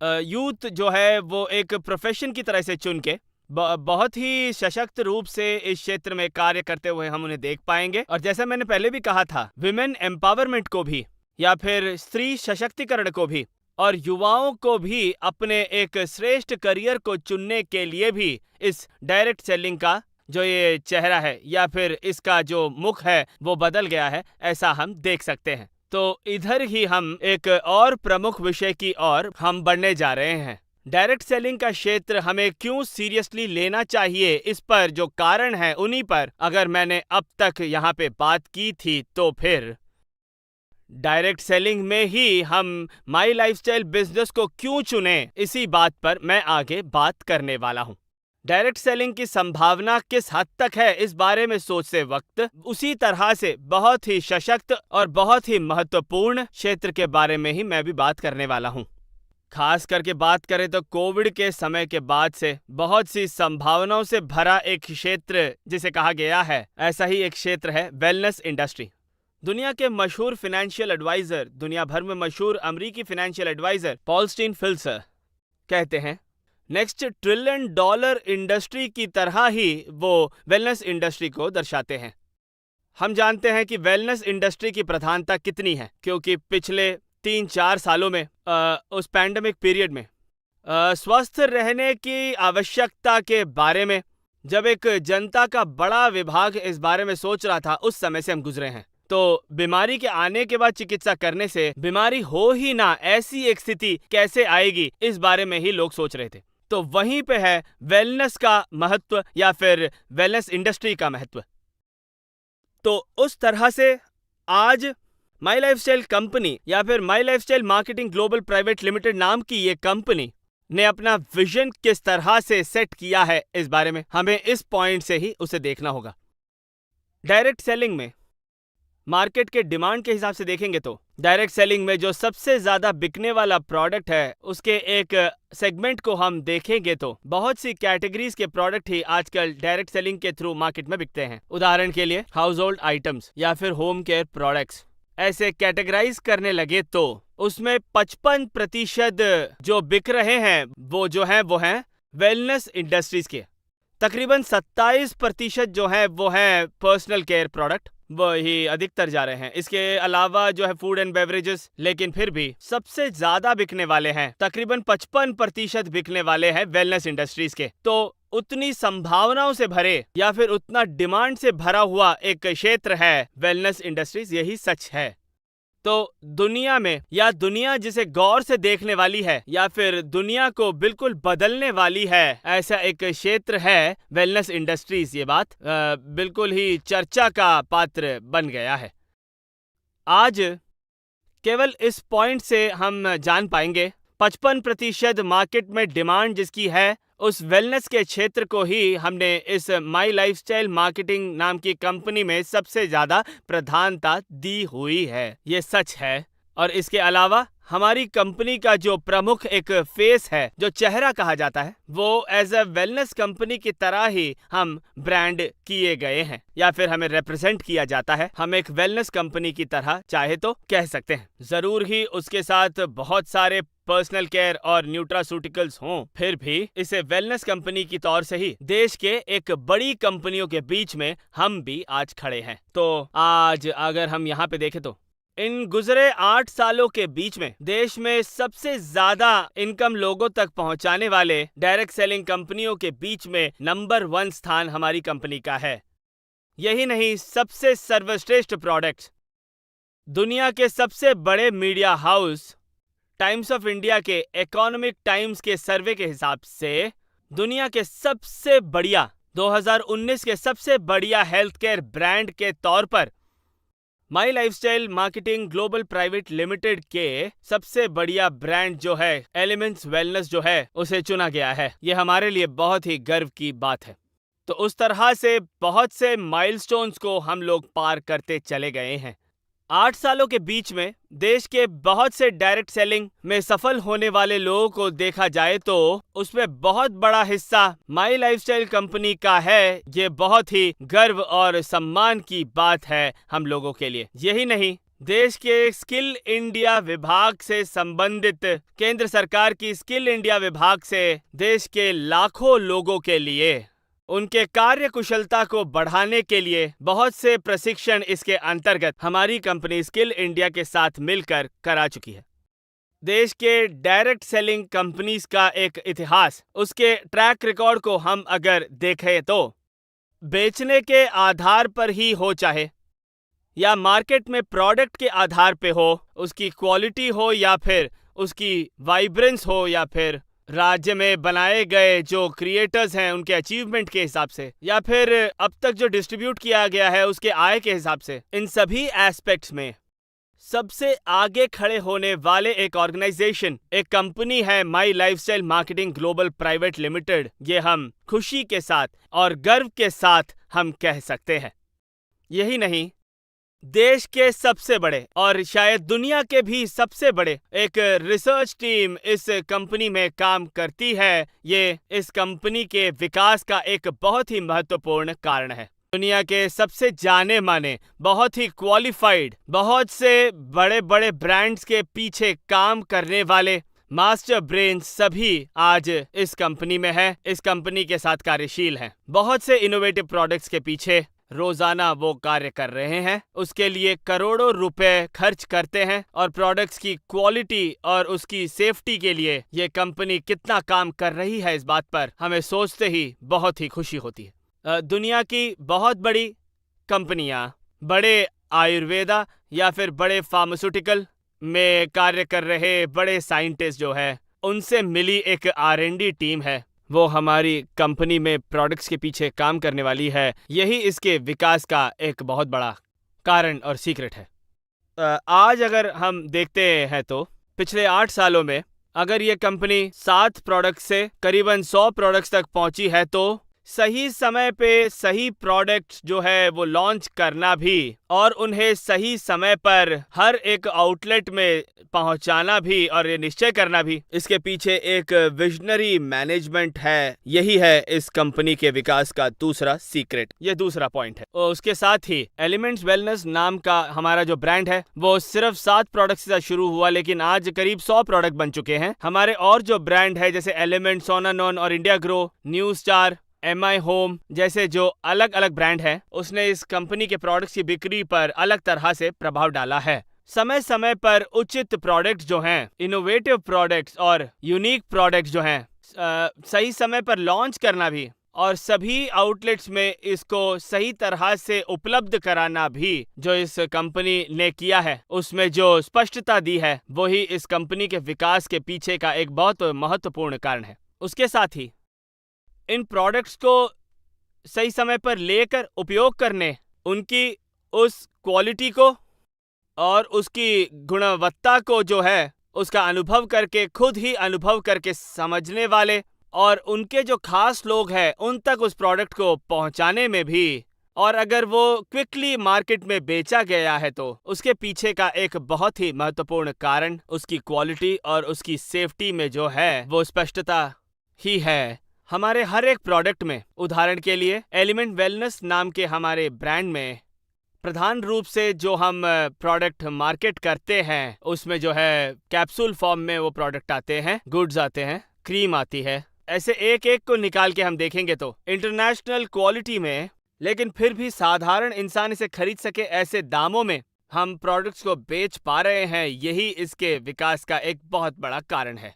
यूथ जो है वो एक प्रोफेशन की तरह से चुन के बहुत ही सशक्त रूप से इस क्षेत्र में कार्य करते हुए हम उन्हें देख पाएंगे। और जैसा मैंने पहले भी कहा था, विमेन एम्पावरमेंट को भी या फिर स्त्री सशक्तिकरण को भी और युवाओं को भी अपने एक श्रेष्ठ करियर को चुनने के लिए भी इस डायरेक्ट सेलिंग का जो ये चेहरा है या फिर इसका जो मुख है वो बदल गया है, ऐसा हम देख सकते हैं। तो इधर ही हम एक और प्रमुख विषय की ओर हम बढ़ने जा रहे हैं। डायरेक्ट सेलिंग का क्षेत्र हमें क्यों सीरियसली लेना चाहिए, इस पर जो कारण है उन्हीं पर अगर मैंने अब तक यहाँ पे बात की थी, तो फिर डायरेक्ट सेलिंग में ही हम माई लाइफस्टाइल बिजनेस को क्यों चुने, इसी बात पर मैं आगे बात करने वाला हूँ। डायरेक्ट सेलिंग की संभावना किस हद तक है, इस बारे में सोचते वक्त उसी तरह से बहुत ही सशक्त और बहुत ही महत्वपूर्ण क्षेत्र के बारे में ही मैं भी बात करने वाला हूँ। खास करके बात करें तो कोविड के समय के बाद से बहुत सी संभावनाओं से भरा एक क्षेत्र जिसे कहा गया है, ऐसा ही एक क्षेत्र है वेलनेस इंडस्ट्री। दुनिया के मशहूर फाइनेंशियल एडवाइजर, दुनिया भर में मशहूर अमेरिकी फाइनेंशियल एडवाइजर पॉल स्टीनफिल्सर कहते हैं, नेक्स्ट ट्रिलियन डॉलर इंडस्ट्री की तरह ही वो वेलनेस इंडस्ट्री को दर्शाते हैं। हम जानते हैं कि वेलनेस इंडस्ट्री की प्रधानता कितनी है, क्योंकि पिछले 3-4 सालों में उस पैंडेमिक पीरियड में स्वस्थ रहने की आवश्यकता के बारे में जब एक जनता का बड़ा विभाग इस बारे में सोच रहा था, उस समय से हम गुजरे हैं। तो बीमारी के आने के बाद चिकित्सा करने से बीमारी हो ही ना, ऐसी एक स्थिति कैसे आएगी, इस बारे में ही लोग सोच रहे थे। तो वहीं पे है वेलनेस का महत्व या फिर वेलनेस इंडस्ट्री का महत्व। तो उस तरह से आज माई लाइफस्टाइल कंपनी या फिर My Lifestyle Marketing Global Private Limited नाम की ये कंपनी ने अपना विजन किस तरह से सेट किया है, इस बारे में हमें इस पॉइंट से ही उसे देखना होगा। डायरेक्ट सेलिंग में मार्केट के डिमांड के हिसाब से देखेंगे तो डायरेक्ट सेलिंग में जो सबसे ज्यादा बिकने वाला प्रोडक्ट है, उसके एक सेगमेंट को हम देखेंगे तो बहुत सी कैटेगरीज के प्रोडक्ट ही आजकल डायरेक्ट सेलिंग के थ्रू मार्केट में बिकते हैं। उदाहरण के लिए हाउस होल्ड आइटम्स या फिर होम केयर प्रोडक्ट्स ऐसे कैटेगराइज करने लगे तो उसमें 55% जो बिक रहे हैं वो हैं वेलनेस इंडस्ट्रीज के। तकरीबन 27% जो है वो है पर्सनल केयर प्रोडक्ट, वही अधिकतर जा रहे हैं। इसके अलावा जो है फूड एंड बेवरेजेस, लेकिन फिर भी सबसे ज्यादा बिकने वाले हैं, तकरीबन 55% बिकने वाले हैं वेलनेस इंडस्ट्रीज के। तो उतनी संभावनाओं से भरे या फिर उतना डिमांड से भरा हुआ एक क्षेत्र है वेलनेस इंडस्ट्रीज, यही सच है। तो दुनिया में, या दुनिया जिसे गौर से देखने वाली है या फिर दुनिया को बिल्कुल बदलने वाली है, ऐसा एक क्षेत्र है वेलनेस इंडस्ट्रीज। ये बात बिल्कुल ही चर्चा का पात्र बन गया है। आज केवल इस पॉइंट से हम जान पाएंगे 55% मार्केट में डिमांड जिसकी है, उस वेलनेस के क्षेत्र को ही हमने इस माई लाइफस्टाइल मार्केटिंग नाम की कंपनी में सबसे ज्यादा प्रधानता दी हुई है। ये सच है। और इसके अलावा हमारी कंपनी का जो प्रमुख एक फेस है, जो चेहरा कहा जाता है, वो एज अ वेलनेस कंपनी की तरह ही हम ब्रांड किए गए हैं या फिर हमें रिप्रेजेंट किया जाता है। हम एक वेलनेस कंपनी की तरह चाहे तो कह सकते हैं। जरूर ही उसके साथ बहुत सारे पर्सनल केयर और न्यूट्रास्यूटिकल्स हों, फिर भी इसे वेलनेस कंपनी की तौर से ही देश के एक बड़ी कंपनियों के बीच में हम भी आज खड़े हैं। तो आज अगर हम यहाँ पे देखें तो इन गुजरे 8 सालों के बीच में देश में सबसे ज्यादा इनकम लोगों तक पहुंचाने वाले डायरेक्ट सेलिंग कंपनियों के बीच में नंबर 1 स्थान हमारी कंपनी का है। यही नहीं, सबसे सर्वश्रेष्ठ प्रोडक्ट्स, दुनिया के सबसे बड़े media house times of India के इकोनॉमिक टाइम्स के सर्वे के हिसाब से दुनिया के सबसे बढ़िया 2019 के सबसे बढ़िया हेल्थ केयर ब्रांड के तौर पर My Lifestyle Marketing Global Private Limited के सबसे बढ़िया ब्रांड जो है एलिमेंट्स वेलनेस जो है, उसे चुना गया है। यह हमारे लिए बहुत ही गर्व की बात है। तो उस तरह से बहुत से माइलस्टोन्स को हम लोग पार करते चले गए हैं। 8 सालों के बीच में देश के बहुत से डायरेक्ट सेलिंग में सफल होने वाले लोगों को देखा जाए तो उसमें बहुत बड़ा हिस्सा माई लाइफस्टाइल कंपनी का है। ये बहुत ही गर्व और सम्मान की बात है हम लोगों के लिए। यही नहीं, देश के स्किल इंडिया विभाग से संबंधित केंद्र सरकार की स्किल इंडिया विभाग से देश के लाखों लोगों के लिए उनके कार्य कुशलता को बढ़ाने के लिए बहुत से प्रशिक्षण इसके अंतर्गत हमारी कंपनी स्किल इंडिया के साथ मिलकर करा चुकी है। देश के डायरेक्ट सेलिंग कंपनीज का एक इतिहास, उसके ट्रैक रिकॉर्ड को हम अगर देखें तो बेचने के आधार पर ही हो चाहे या मार्केट में प्रोडक्ट के आधार पे हो, उसकी क्वालिटी हो या फिर उसकी वाइब्रेंस हो या फिर राज्य में बनाए गए जो क्रिएटर्स हैं उनके अचीवमेंट के हिसाब से या फिर अब तक जो डिस्ट्रीब्यूट किया गया है उसके आय के हिसाब से, इन सभी एस्पेक्ट्स में सबसे आगे खड़े होने वाले एक ऑर्गेनाइजेशन, एक कंपनी है My Lifestyle Marketing Global Private Limited. ये हम खुशी के साथ और गर्व के साथ हम कह सकते हैं। यही नहीं, देश के सबसे बड़े और शायद दुनिया के भी सबसे बड़े एक रिसर्च टीम इस कंपनी में काम करती है। ये इस कंपनी के विकास का एक बहुत ही महत्वपूर्ण कारण है। दुनिया के सबसे जाने माने, बहुत ही क्वालिफाइड, बहुत से बड़े बड़े ब्रांड्स के पीछे काम करने वाले मास्टर ब्रेन सभी आज इस कंपनी में है, इस कंपनी के साथ कार्यशील हैं। बहुत से इनोवेटिव प्रोडक्ट्स के पीछे रोजाना वो कार्य कर रहे हैं, उसके लिए करोड़ों रुपए खर्च करते हैं और प्रोडक्ट्स की क्वालिटी और उसकी सेफ्टी के लिए ये कंपनी कितना काम कर रही है, इस बात पर हमें सोचते ही बहुत ही खुशी होती है। दुनिया की बहुत बड़ी कंपनियां, बड़े आयुर्वेदा या फिर बड़े फार्मास्यूटिकल में कार्य कर रहे बड़े साइंटिस्ट जो है, उनसे मिली एक R&D टीम है, वो हमारी कंपनी में प्रोडक्ट्स के पीछे काम करने वाली है। यही इसके विकास का एक बहुत बड़ा कारण और सीक्रेट है। आज अगर हम देखते हैं तो पिछले 8 सालों में अगर ये कंपनी 7 प्रोडक्ट से करीबन 100 प्रोडक्ट्स तक पहुंची है, तो सही समय पे सही प्रोडक्ट्स जो है वो लॉन्च करना भी और उन्हें सही समय पर हर एक आउटलेट में पहुंचाना भी और ये निश्चय करना भी, इसके पीछे एक विजनरी मैनेजमेंट है। यही है इस कंपनी के विकास का दूसरा सीक्रेट, ये दूसरा पॉइंट है। और उसके साथ ही एलिमेंट्स वेलनेस नाम का हमारा जो ब्रांड है वो सिर्फ 7 प्रोडक्ट से शुरू हुआ, लेकिन आज करीब 100 प्रोडक्ट बन चुके हैं। हमारे और जो ब्रांड है जैसे एलिमेंट, सोनानॉन और India grow, new star, MI home जैसे जो अलग अलग ब्रांड है, उसने इस कंपनी के प्रोडक्ट्स की बिक्री पर अलग तरह से प्रभाव डाला है। समय समय पर उचित प्रोडक्ट्स जो हैं, इनोवेटिव प्रोडक्ट्स और यूनिक प्रोडक्ट्स जो हैं, सही समय पर लॉन्च करना भी और सभी आउटलेट्स में इसको सही तरह से उपलब्ध कराना भी जो इस कंपनी ने किया है, उसमें जो स्पष्टता दी है, वही इस कंपनी के विकास के पीछे का एक बहुत महत्वपूर्ण कारण है। उसके साथ ही इन प्रोडक्ट्स को सही समय पर लेकर उपयोग करने, उनकी उस क्वालिटी को और उसकी गुणवत्ता को जो है उसका अनुभव करके, खुद ही अनुभव करके समझने वाले और उनके जो खास लोग हैं उन तक उस प्रोडक्ट को पहुंचाने में भी, और अगर वो क्विकली मार्केट में बेचा गया है तो उसके पीछे का एक बहुत ही महत्वपूर्ण कारण उसकी क्वालिटी और उसकी सेफ्टी में जो है वो स्पष्टता ही है। हमारे हर एक प्रोडक्ट में, उदाहरण के लिए एलिमेंट वेलनेस नाम के हमारे ब्रांड में प्रधान रूप से जो हम प्रोडक्ट मार्केट करते हैं, उसमें जो है कैप्सूल फॉर्म में वो प्रोडक्ट आते हैं, गुड्स आते हैं, क्रीम आती है। ऐसे एक एक को निकाल के हम देखेंगे तो इंटरनेशनल क्वालिटी में, लेकिन फिर भी साधारण इंसान इसे खरीद सके ऐसे दामों में हम प्रोडक्ट्स को बेच पा रहे हैं। यही इसके विकास का एक बहुत बड़ा कारण है।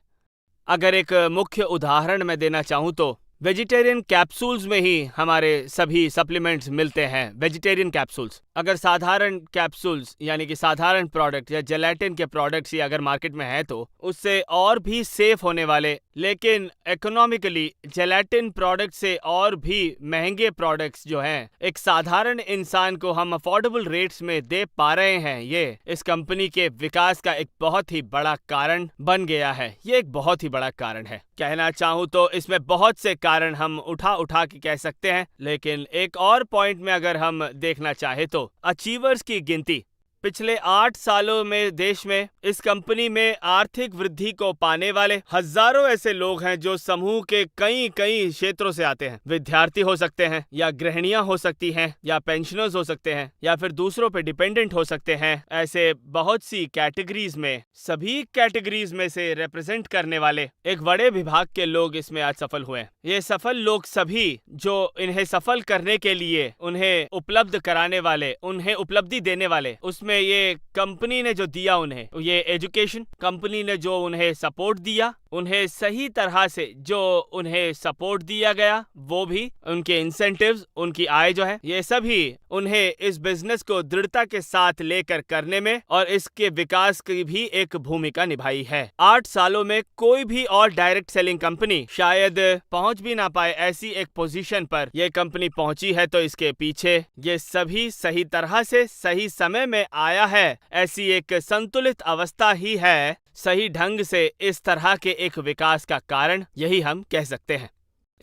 अगर एक मुख्य उदाहरण मैं देना चाहूँ तो वेजिटेरियन कैप्सूल्स में ही हमारे सभी सप्लीमेंट्स मिलते हैं। वेजिटेरियन कैप्सूल्स, अगर साधारण कैप्सूल्स यानी कि साधारण प्रोडक्ट या जेलेटिन के प्रोडक्ट्स ही अगर मार्केट में है तो उससे और भी सेफ होने वाले, लेकिन इकोनॉमिकली जेलेटिन प्रोडक्ट से और भी महंगे प्रोडक्ट्स जो हैं एक साधारण इंसान को हम अफोर्डेबल रेट्स में दे पा रहे हैं, ये इस कंपनी के विकास का एक बहुत ही बड़ा कारण बन गया है। ये एक बहुत ही बड़ा कारण है। कहना चाहूँ तो इसमें बहुत से कारण हम उठा के कह सकते हैं, लेकिन एक और पॉइंट में अगर हम देखना चाहे तो अचीवर्स की गिनती पिछले 8 सालों में देश में इस कंपनी में आर्थिक वृद्धि को पाने वाले हजारों ऐसे लोग हैं जो समूह के कई क्षेत्रों से आते हैं। विद्यार्थी हो सकते हैं, या गृहिणियां हो सकती हैं, या पेंशनर्स हो सकते हैं, या फिर दूसरों पे डिपेंडेंट हो सकते हैं। ऐसे बहुत सी कैटेगरीज में, सभी कैटेगरीज में से रिप्रेजेंट करने वाले एक बड़े विभाग के लोग इसमें आज सफल हुए हैं। ये सफल लोग सभी जो इन्हें सफल करने के लिए उन्हें उपलब्ध कराने वाले, उन्हें उपलब्धि देने वाले, उसमें ये कंपनी ने जो दिया उन्हें, ये एजुकेशन, कंपनी ने जो उन्हें सपोर्ट दिया, उन्हें सही तरह से जो उन्हें सपोर्ट दिया गया, वो भी उनके इंसेंटिव्स, उनकी आय जो है, ये सभी उन्हें इस बिजनेस को दृढ़ता के साथ लेकर करने में और इसके विकास की भी एक भूमिका निभाई है। 8 सालों में कोई भी और डायरेक्ट सेलिंग कंपनी शायद पहुंच भी ना पाए ऐसी एक पोजीशन पर यह कंपनी पहुंची है, तो इसके पीछे ये सभी सही तरह से सही समय में आया है। ऐसी एक संतुलित अवस्था ही है सही ढंग से इस तरह के एक विकास का कारण, यही हम कह सकते हैं।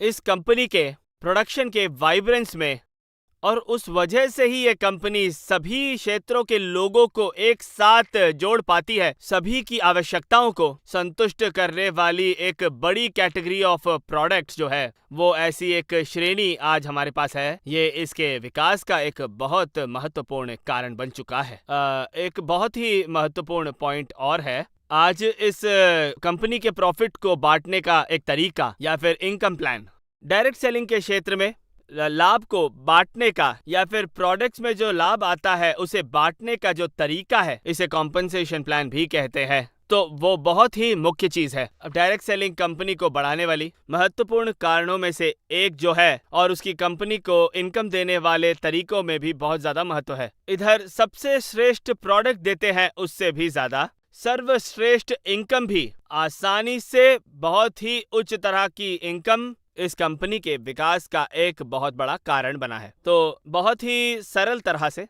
इस कंपनी के प्रोडक्शन के वाइब्रेंस में, और उस वजह से ही ये कंपनी सभी क्षेत्रों के लोगों को एक साथ जोड़ पाती है। सभी की आवश्यकताओं को संतुष्ट करने वाली एक बड़ी कैटेगरी ऑफ प्रोडक्ट्स जो है, वो ऐसी एक श्रेणी आज हमारे पास है। ये इसके विकास का एक बहुत महत्वपूर्ण कारण बन चुका है। एक बहुत ही महत्वपूर्ण पॉइंट और है आज इस कंपनी के प्रॉफिट को बांटने का एक तरीका या फिर इनकम प्लान, डायरेक्ट सेलिंग के क्षेत्र में लाभ को बांटने का या फिर प्रोडक्ट्स में जो लाभ आता है उसे बांटने का जो तरीका है, इसे कॉम्पनसेशन प्लान भी कहते हैं। तो वो बहुत ही मुख्य चीज है। अब डायरेक्ट सेलिंग कंपनी को बढ़ाने वाली महत्वपूर्ण कारणों में से एक जो है, और उसकी कंपनी को इनकम देने वाले तरीकों में भी बहुत ज्यादा महत्व है। इधर सबसे श्रेष्ठ प्रोडक्ट देते हैं, उससे भी ज्यादा सर्वश्रेष्ठ इनकम भी, आसानी से बहुत ही उच्च तरह की इनकम इस कंपनी के विकास का एक बहुत बड़ा कारण बना है। तो बहुत ही सरल तरह से,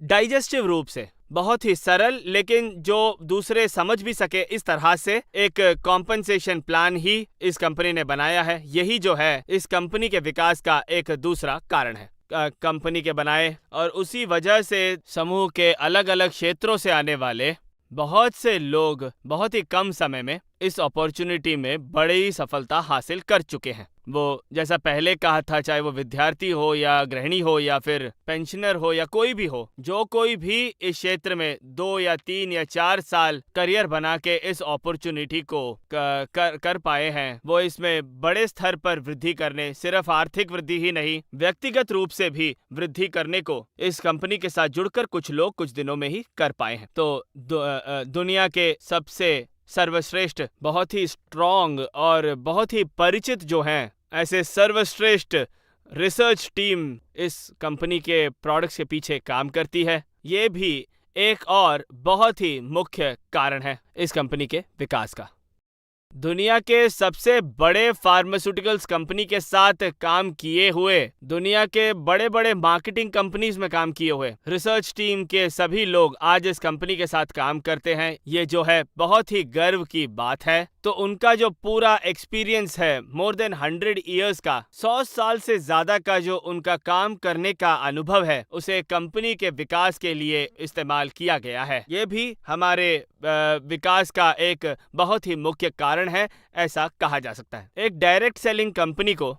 डाइजेस्टिव रूप से, बहुत ही सरल लेकिन जो दूसरे समझ भी सके, इस तरह से एक कॉम्पनसेशन प्लान ही इस कंपनी ने बनाया है। यही जो है इस कंपनी के विकास का एक दूसरा कारण है। कंपनी के बनाए और उसी वजह से समूह के अलग अलग क्षेत्रों से आने वाले बहुत से लोग बहुत ही कम समय में इस अपॉर्चुनिटी में बड़ी सफलता हासिल कर चुके हैं। वो जैसा पहले कहा था, चाहे वो विद्यार्थी हो या गृहिणी हो या फिर पेंशनर हो या कोई भी हो, जो कोई भी इस क्षेत्र में 2 या 3 या 4 साल करियर बना के इस अपॉर्चुनिटी को कर पाए हैं, वो इसमें बड़े स्तर पर वृद्धि करने, सिर्फ आर्थिक वृद्धि ही नहीं, व्यक्तिगत रूप से भी वृद्धि करने को इस कंपनी के साथ जुड़कर कुछ लोग कुछ दिनों में ही कर पाए हैं। तो दुनिया के सबसे सर्वश्रेष्ठ, बहुत ही स्ट्रॉन्ग और बहुत ही परिचित जो हैं, ऐसे सर्वश्रेष्ठ रिसर्च टीम इस कंपनी के प्रोडक्ट्स के पीछे काम करती है। ये भी एक और बहुत ही मुख्य कारण है इस कंपनी के विकास का। दुनिया के सबसे बड़े फार्मास्यूटिकल्स कंपनी के साथ काम किए हुए, दुनिया के बड़े बड़े मार्केटिंग कंपनीज में काम किए हुए रिसर्च टीम के सभी लोग आज इस कंपनी के साथ काम करते हैं। ये जो है बहुत ही गर्व की बात है। तो उनका जो पूरा एक्सपीरियंस है, मोर देन 100 ईयर्स का, 100 साल से ज्यादा का जो उनका काम करने का अनुभव है, उसे कंपनी के विकास के लिए इस्तेमाल किया गया है। ये भी हमारे विकास का एक बहुत ही मुख्य कारण है, ऐसा कहा जा सकता है। एक डायरेक्ट सेलिंग कंपनी को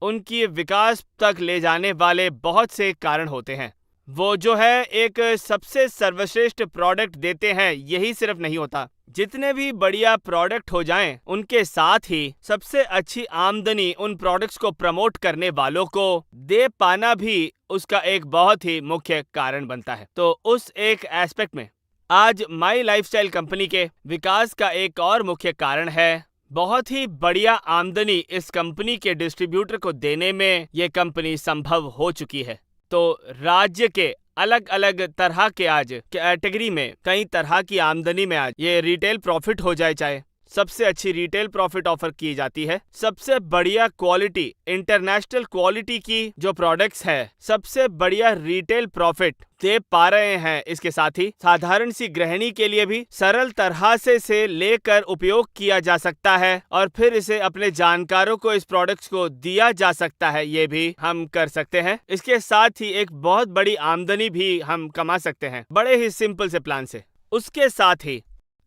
उनकी विकास तक ले जाने वाले बहुत से कारण होते हैं। वो जो है एक सबसे सर्वश्रेष्ठ प्रोडक्ट देते हैं, यही सिर्फ नहीं होता। जितने भी बढ़िया प्रोडक्ट हो जाएं, उनके साथ ही सबसे अच्छी आमदनी उन प्रोडक्ट्स को प्रमोट करने वालों को दे पाना भी उसका एक बहुत ही मुख्य कारण बनता है। तो उस एक एस्पेक्ट में आज माई लाइफस्टाइल कंपनी के विकास का एक और मुख्य कारण है बहुत ही बढ़िया आमदनी इस कंपनी के डिस्ट्रीब्यूटर को देने में ये कंपनी संभव हो चुकी है। तो राज्य के अलग अलग तरह के आज कैटेगरी में कई तरह की आमदनी में आज ये रिटेल प्रॉफिट हो जाए, चाहे सबसे अच्छी रिटेल प्रॉफिट ऑफर की जाती है, सबसे बढ़िया क्वालिटी, इंटरनेशनल क्वालिटी की जो प्रोडक्ट्स है, सबसे बढ़िया रिटेल प्रॉफिट दे पा रहे हैं। इसके साथ ही साधारण सी गृहिणी के लिए भी सरल तरह से लेकर उपयोग किया जा सकता है और फिर इसे अपने जानकारों को इस प्रोडक्ट्स को दिया जा सकता है, ये भी हम कर सकते हैं। इसके साथ ही एक बहुत बड़ी आमदनी भी हम कमा सकते हैं बड़े ही सिंपल से प्लान से। उसके साथ ही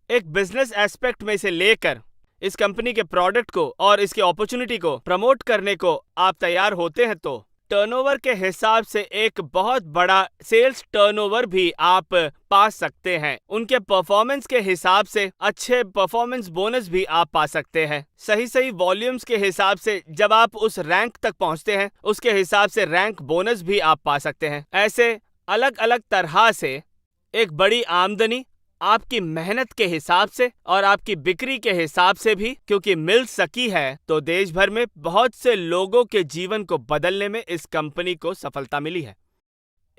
एक बिजनेस एस्पेक्ट में से लेकर इस कंपनी के प्रोडक्ट को और इसके अपॉर्चुनिटी को प्रमोट करने को आप तैयार होते हैं तो टर्नओवर के हिसाब से एक बहुत बड़ा सेल्स टर्नओवर भी आप पा सकते हैं। उनके परफॉर्मेंस के हिसाब से अच्छे परफॉर्मेंस बोनस भी आप पा सकते हैं। सही वॉल्यूम्स के हिसाब से जब आप उस रैंक तक पहुंचते हैं, उसके हिसाब से रैंक बोनस भी आप पा सकते हैं। ऐसे अलग अलग तरह से एक बड़ी आमदनी आपकी मेहनत के हिसाब से और आपकी बिक्री के हिसाब से भी क्योंकि मिल सकी है, तो देश भर में बहुत से लोगों के जीवन को बदलने में इस कंपनी को सफलता मिली है।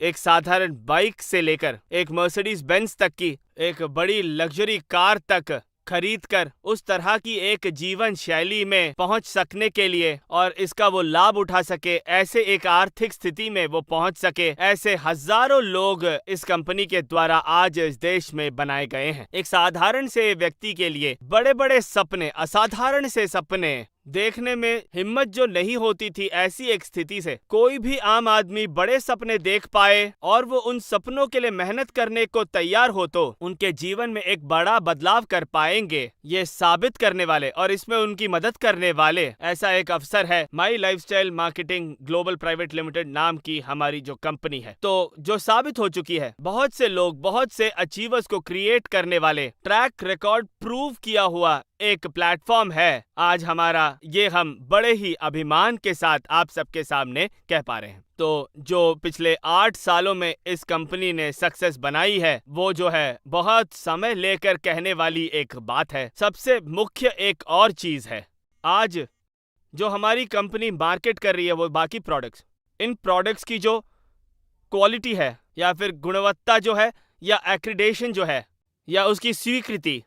एक साधारण बाइक से लेकर एक मर्सिडीज बेंज तक की एक बड़ी लग्जरी कार तक खरीद कर उस तरह की एक जीवन शैली में पहुंच सकने के लिए और इसका वो लाभ उठा सके, ऐसे एक आर्थिक स्थिति में वो पहुंच सके, ऐसे हजारों लोग इस कंपनी के द्वारा आज इस देश में बनाए गए हैं। एक साधारण से व्यक्ति के लिए बड़े बड़े सपने, असाधारण से सपने देखने में हिम्मत जो नहीं होती थी, ऐसी एक स्थिति से कोई भी आम आदमी बड़े सपने देख पाए और वो उन सपनों के लिए मेहनत करने को तैयार हो तो उनके जीवन में एक बड़ा बदलाव कर पाएंगे, ये साबित करने वाले और इसमें उनकी मदद करने वाले ऐसा एक अवसर है My Lifestyle Marketing Global Private Limited नाम की हमारी जो कंपनी है। तो जो साबित हो चुकी है, बहुत से लोग, बहुत से अचीवर्स को क्रिएट करने वाले, ट्रैक रिकॉर्ड प्रूव किया हुआ एक प्लेटफॉर्म है आज हमारा, ये हम बड़े ही अभिमान के साथ आप सबके सामने कह पा रहे हैं। तो जो पिछले 8 सालों में इस कंपनी ने सक्सेस बनाई है, वो जो है बहुत समय लेकर कहने वाली एक बात है। सबसे मुख्य एक और चीज है, आज जो हमारी कंपनी मार्केट कर रही है वो बाकी प्रोडक्ट्स, इन प्रोडक्ट्स की जो क्वालिटी है या फिर गुणवत्ता जो है या एक्रीडेशन जो है या उसकी स्वीकृति,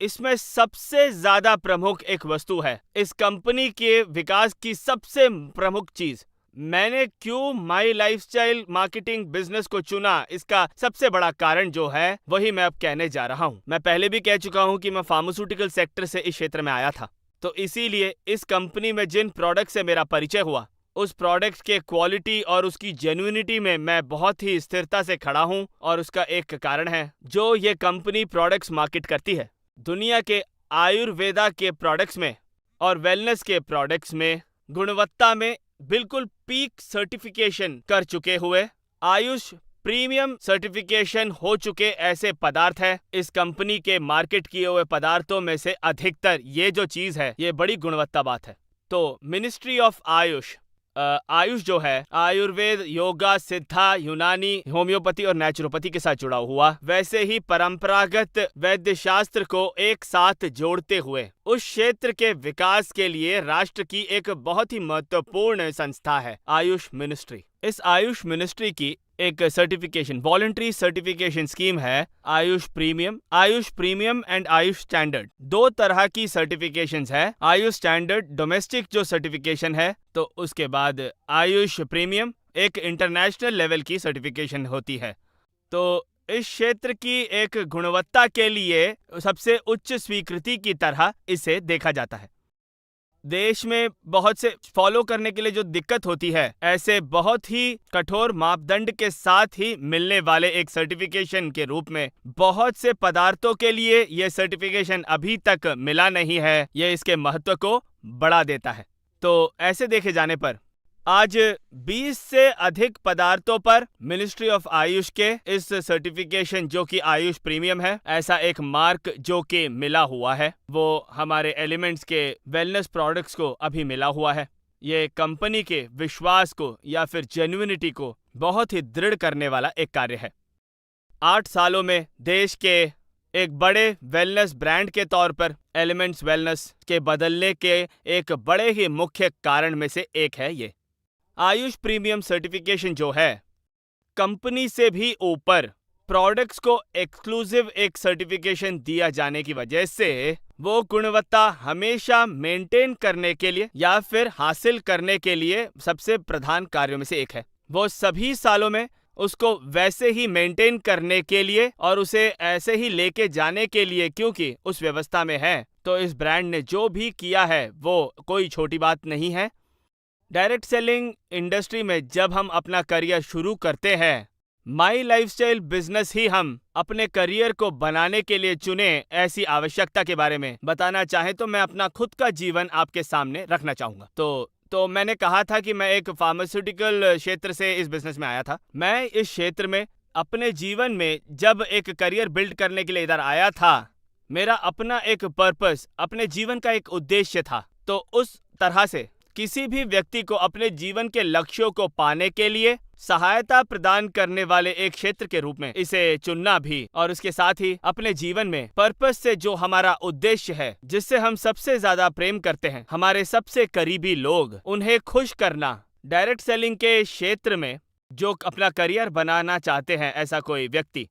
इसमें सबसे ज्यादा प्रमुख एक वस्तु है। इस कंपनी के विकास की सबसे प्रमुख चीज, मैंने क्यों माई लाइफस्टाइल मार्केटिंग बिजनेस को चुना, इसका सबसे बड़ा कारण जो है वही मैं अब कहने जा रहा हूं। मैं पहले भी कह चुका हूं कि मैं फार्मास्यूटिकल सेक्टर से इस क्षेत्र में आया था, तो इसीलिए इस कंपनी में जिन प्रोडक्ट से मेरा परिचय हुआ, उस प्रोडक्ट के क्वालिटी और उसकी जेन्युइनिटी में मैं बहुत ही स्थिरता से खड़ा हूं। और उसका एक कारण है, जो ये कंपनी प्रोडक्ट्स मार्केट करती है, दुनिया के आयुर्वेदा के प्रोडक्ट्स में और वेलनेस के प्रोडक्ट्स में गुणवत्ता में बिल्कुल पीक सर्टिफिकेशन कर चुके हुए, आयुष प्रीमियम सर्टिफिकेशन हो चुके ऐसे पदार्थ है। इस कंपनी के मार्केट किए हुए पदार्थों में से अधिकतर ये जो चीज है, ये बड़ी गुणवत्ता बात है। तो मिनिस्ट्री ऑफ आयुष, आयुष जो है आयुर्वेद, योगा, सिद्धा, यूनानी, होम्योपैथी और नेचुरोपैथी के साथ जुड़ा हुआ, वैसे ही परंपरागत वैद्य शास्त्र को एक साथ जोड़ते हुए उस क्षेत्र के विकास के लिए राष्ट्र की एक बहुत ही महत्वपूर्ण संस्था है आयुष मिनिस्ट्री। इस आयुष मिनिस्ट्री की एक सर्टिफिकेशन, वॉलंटरी सर्टिफिकेशन स्कीम है Ayush premium and Ayush standard. 2 तरह की सर्टिफिकेशंस है। आयुष स्टैंडर्ड डोमेस्टिक जो सर्टिफिकेशन है, तो उसके बाद आयुष प्रीमियम एक इंटरनेशनल लेवल की सर्टिफिकेशन होती है। तो इस क्षेत्र की एक गुणवत्ता के लिए सबसे उच्च स्वीकृति की तरह इसे देखा जाता है। देश में बहुत से फॉलो करने के लिए जो दिक्कत होती है, ऐसे बहुत ही कठोर मापदंड के साथ ही मिलने वाले एक सर्टिफिकेशन के रूप में बहुत से पदार्थों के लिए यह सर्टिफिकेशन अभी तक मिला नहीं है। यह इसके महत्व को बढ़ा देता है। तो ऐसे देखे जाने पर आज 20 से अधिक पदार्थों पर मिनिस्ट्री ऑफ आयुष के इस सर्टिफिकेशन, जो कि आयुष प्रीमियम है, ऐसा एक मार्क जो कि मिला हुआ है, वो हमारे एलिमेंट्स के वेलनेस प्रोडक्ट्स को अभी मिला हुआ है। ये कंपनी के विश्वास को या फिर जेन्युइनिटी को बहुत ही दृढ़ करने वाला एक कार्य है। 8 सालों में देश के एक बड़े वेलनेस ब्रांड के तौर पर एलिमेंट्स वेलनेस के बदलने के एक बड़े ही मुख्य कारण में से एक है ये आयुष प्रीमियम सर्टिफिकेशन, जो है कंपनी से भी ऊपर प्रोडक्ट्स को एक्सक्लूसिव एक सर्टिफिकेशन दिया जाने की वजह से वो गुणवत्ता हमेशा मेंटेन करने के लिए या फिर हासिल करने के लिए सबसे प्रधान कार्यों में से एक है। वो सभी सालों में उसको वैसे ही मेंटेन करने के लिए और उसे ऐसे ही लेके जाने के लिए, क्योंकि उस व्यवस्था में है, तो इस ब्रांड ने जो भी किया है वो कोई छोटी बात नहीं है। डायरेक्ट सेलिंग इंडस्ट्री में जब हम अपना करियर शुरू करते हैं, माई लाइफस्टाइल बिजनेस ही हम अपने करियर को बनाने के लिए चुने, ऐसी आवश्यकता के बारे में बताना चाहे तो मैं अपना खुद का जीवन आपके सामने रखना चाहूंगा। तो मैंने कहा था कि मैं एक फार्मास्यूटिकल क्षेत्र से इस बिजनेस में आया था। मैं इस क्षेत्र में अपने जीवन में जब एक करियर बिल्ड करने के लिए इधर आया था, मेरा अपना एक पर्पस, अपने जीवन का एक उद्देश्य था। तो उस तरह से किसी भी व्यक्ति को अपने जीवन के लक्ष्यों को पाने के लिए सहायता प्रदान करने वाले एक क्षेत्र के रूप में इसे चुनना भी, और उसके साथ ही अपने जीवन में पर्पस से जो हमारा उद्देश्य है, जिससे हम सबसे ज्यादा प्रेम करते हैं, हमारे सबसे करीबी लोग, उन्हें खुश करना। डायरेक्ट सेलिंग के क्षेत्र में जो अपना करियर बनाना चाहते हैं ऐसा कोई व्यक्ति,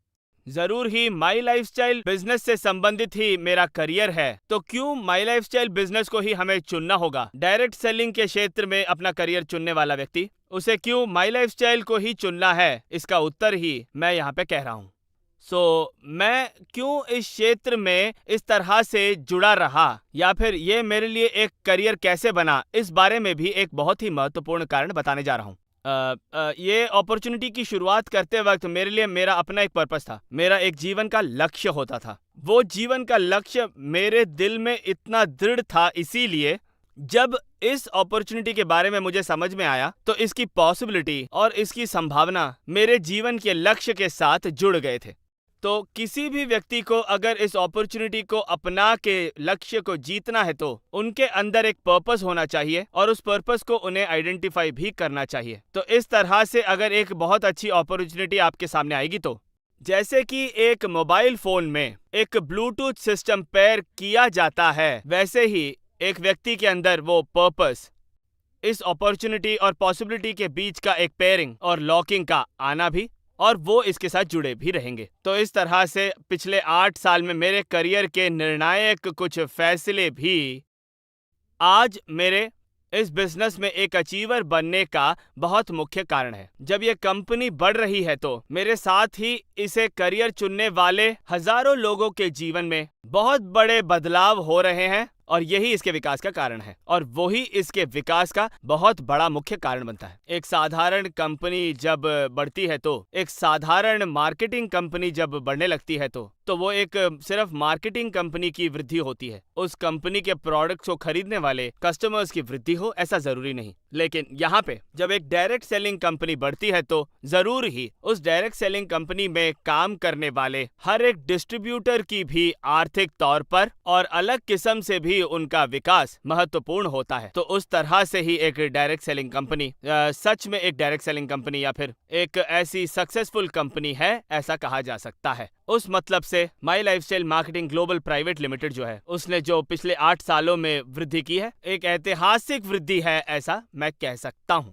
जरूर ही माई लाइफस्टाइल बिजनेस से संबंधित ही मेरा करियर है, तो क्यों माई लाइफस्टाइल बिजनेस को ही हमें चुनना होगा? डायरेक्ट सेलिंग के क्षेत्र में अपना करियर चुनने वाला व्यक्ति, उसे क्यों माई लाइफस्टाइल को ही चुनना है? इसका उत्तर ही मैं यहाँ पे कह रहा हूँ। मैं क्यों इस क्षेत्र में इस तरह से जुड़ा रहा, या फिर ये मेरे लिए एक करियर कैसे बना, इस बारे में भी एक बहुत ही महत्वपूर्ण कारण बताने जा रहा हूँ। ये अपॉर्चुनिटी की शुरुआत करते वक्त मेरे लिए मेरा अपना एक पर्पस था, मेरा एक जीवन का लक्ष्य होता था। वो जीवन का लक्ष्य मेरे दिल में इतना दृढ़ था, इसीलिए जब इस अपॉर्चुनिटी के बारे में मुझे समझ में आया तो इसकी पॉसिबिलिटी और इसकी संभावना मेरे जीवन के लक्ष्य के साथ जुड़ गए थे। तो किसी भी व्यक्ति को अगर इस अपॉर्चुनिटी को अपना के लक्ष्य को जीतना है तो उनके अंदर एक पर्पस होना चाहिए और उस पर्पस को उन्हें आइडेंटिफाई भी करना चाहिए। तो इस तरह से अगर एक बहुत अच्छी अपॉर्चुनिटी आपके सामने आएगी तो जैसे कि एक मोबाइल फोन में एक ब्लूटूथ सिस्टम पेयर किया जाता है, वैसे ही एक व्यक्ति के अंदर वो पर्पस, इस अपॉर्चुनिटी और पॉसिबिलिटी के बीच का एक पेयरिंग और लॉकिंग का आना भी, और वो इसके साथ जुड़े भी रहेंगे। तो इस तरह से पिछले 8 साल में मेरे करियर के निर्णायक कुछ फैसले भी आज मेरे इस बिजनेस में एक अचीवर बनने का बहुत मुख्य कारण है। जब ये कंपनी बढ़ रही है तो मेरे साथ ही इसे करियर चुनने वाले हजारों लोगों के जीवन में बहुत बड़े बदलाव हो रहे हैं और यही इसके विकास का कारण है, और वही इसके विकास का बहुत बड़ा मुख्य कारण बनता है। एक साधारण कंपनी जब बढ़ती है तो, एक साधारण मार्केटिंग कंपनी जब बढ़ने लगती है तो वो एक सिर्फ मार्केटिंग कंपनी की वृद्धि होती है। उस कंपनी के प्रोडक्ट्स को खरीदने वाले कस्टमर्स की वृद्धि हो ऐसा जरूरी नहीं। लेकिन यहाँ पे जब एक डायरेक्ट सेलिंग कंपनी बढ़ती है तो जरूर ही उस डायरेक्ट सेलिंग कंपनी में काम करने वाले हर एक डिस्ट्रीब्यूटर की भी आर्थिक तौर पर और अलग किस्म से भी उनका विकास महत्वपूर्ण होता है। तो उस तरह से ही एक डायरेक्ट सेलिंग कंपनी सच में एक डायरेक्ट सेलिंग कंपनी या फिर एक ऐसी सक्सेसफुल कंपनी है, ऐसा कहा जा सकता है। उस मतलब से My Lifestyle Marketing Global Private Limited जो है, उसने जो पिछले 8 सालों में वृद्धि की है, एक ऐतिहासिक वृद्धि है ऐसा मैं कह सकता हूं।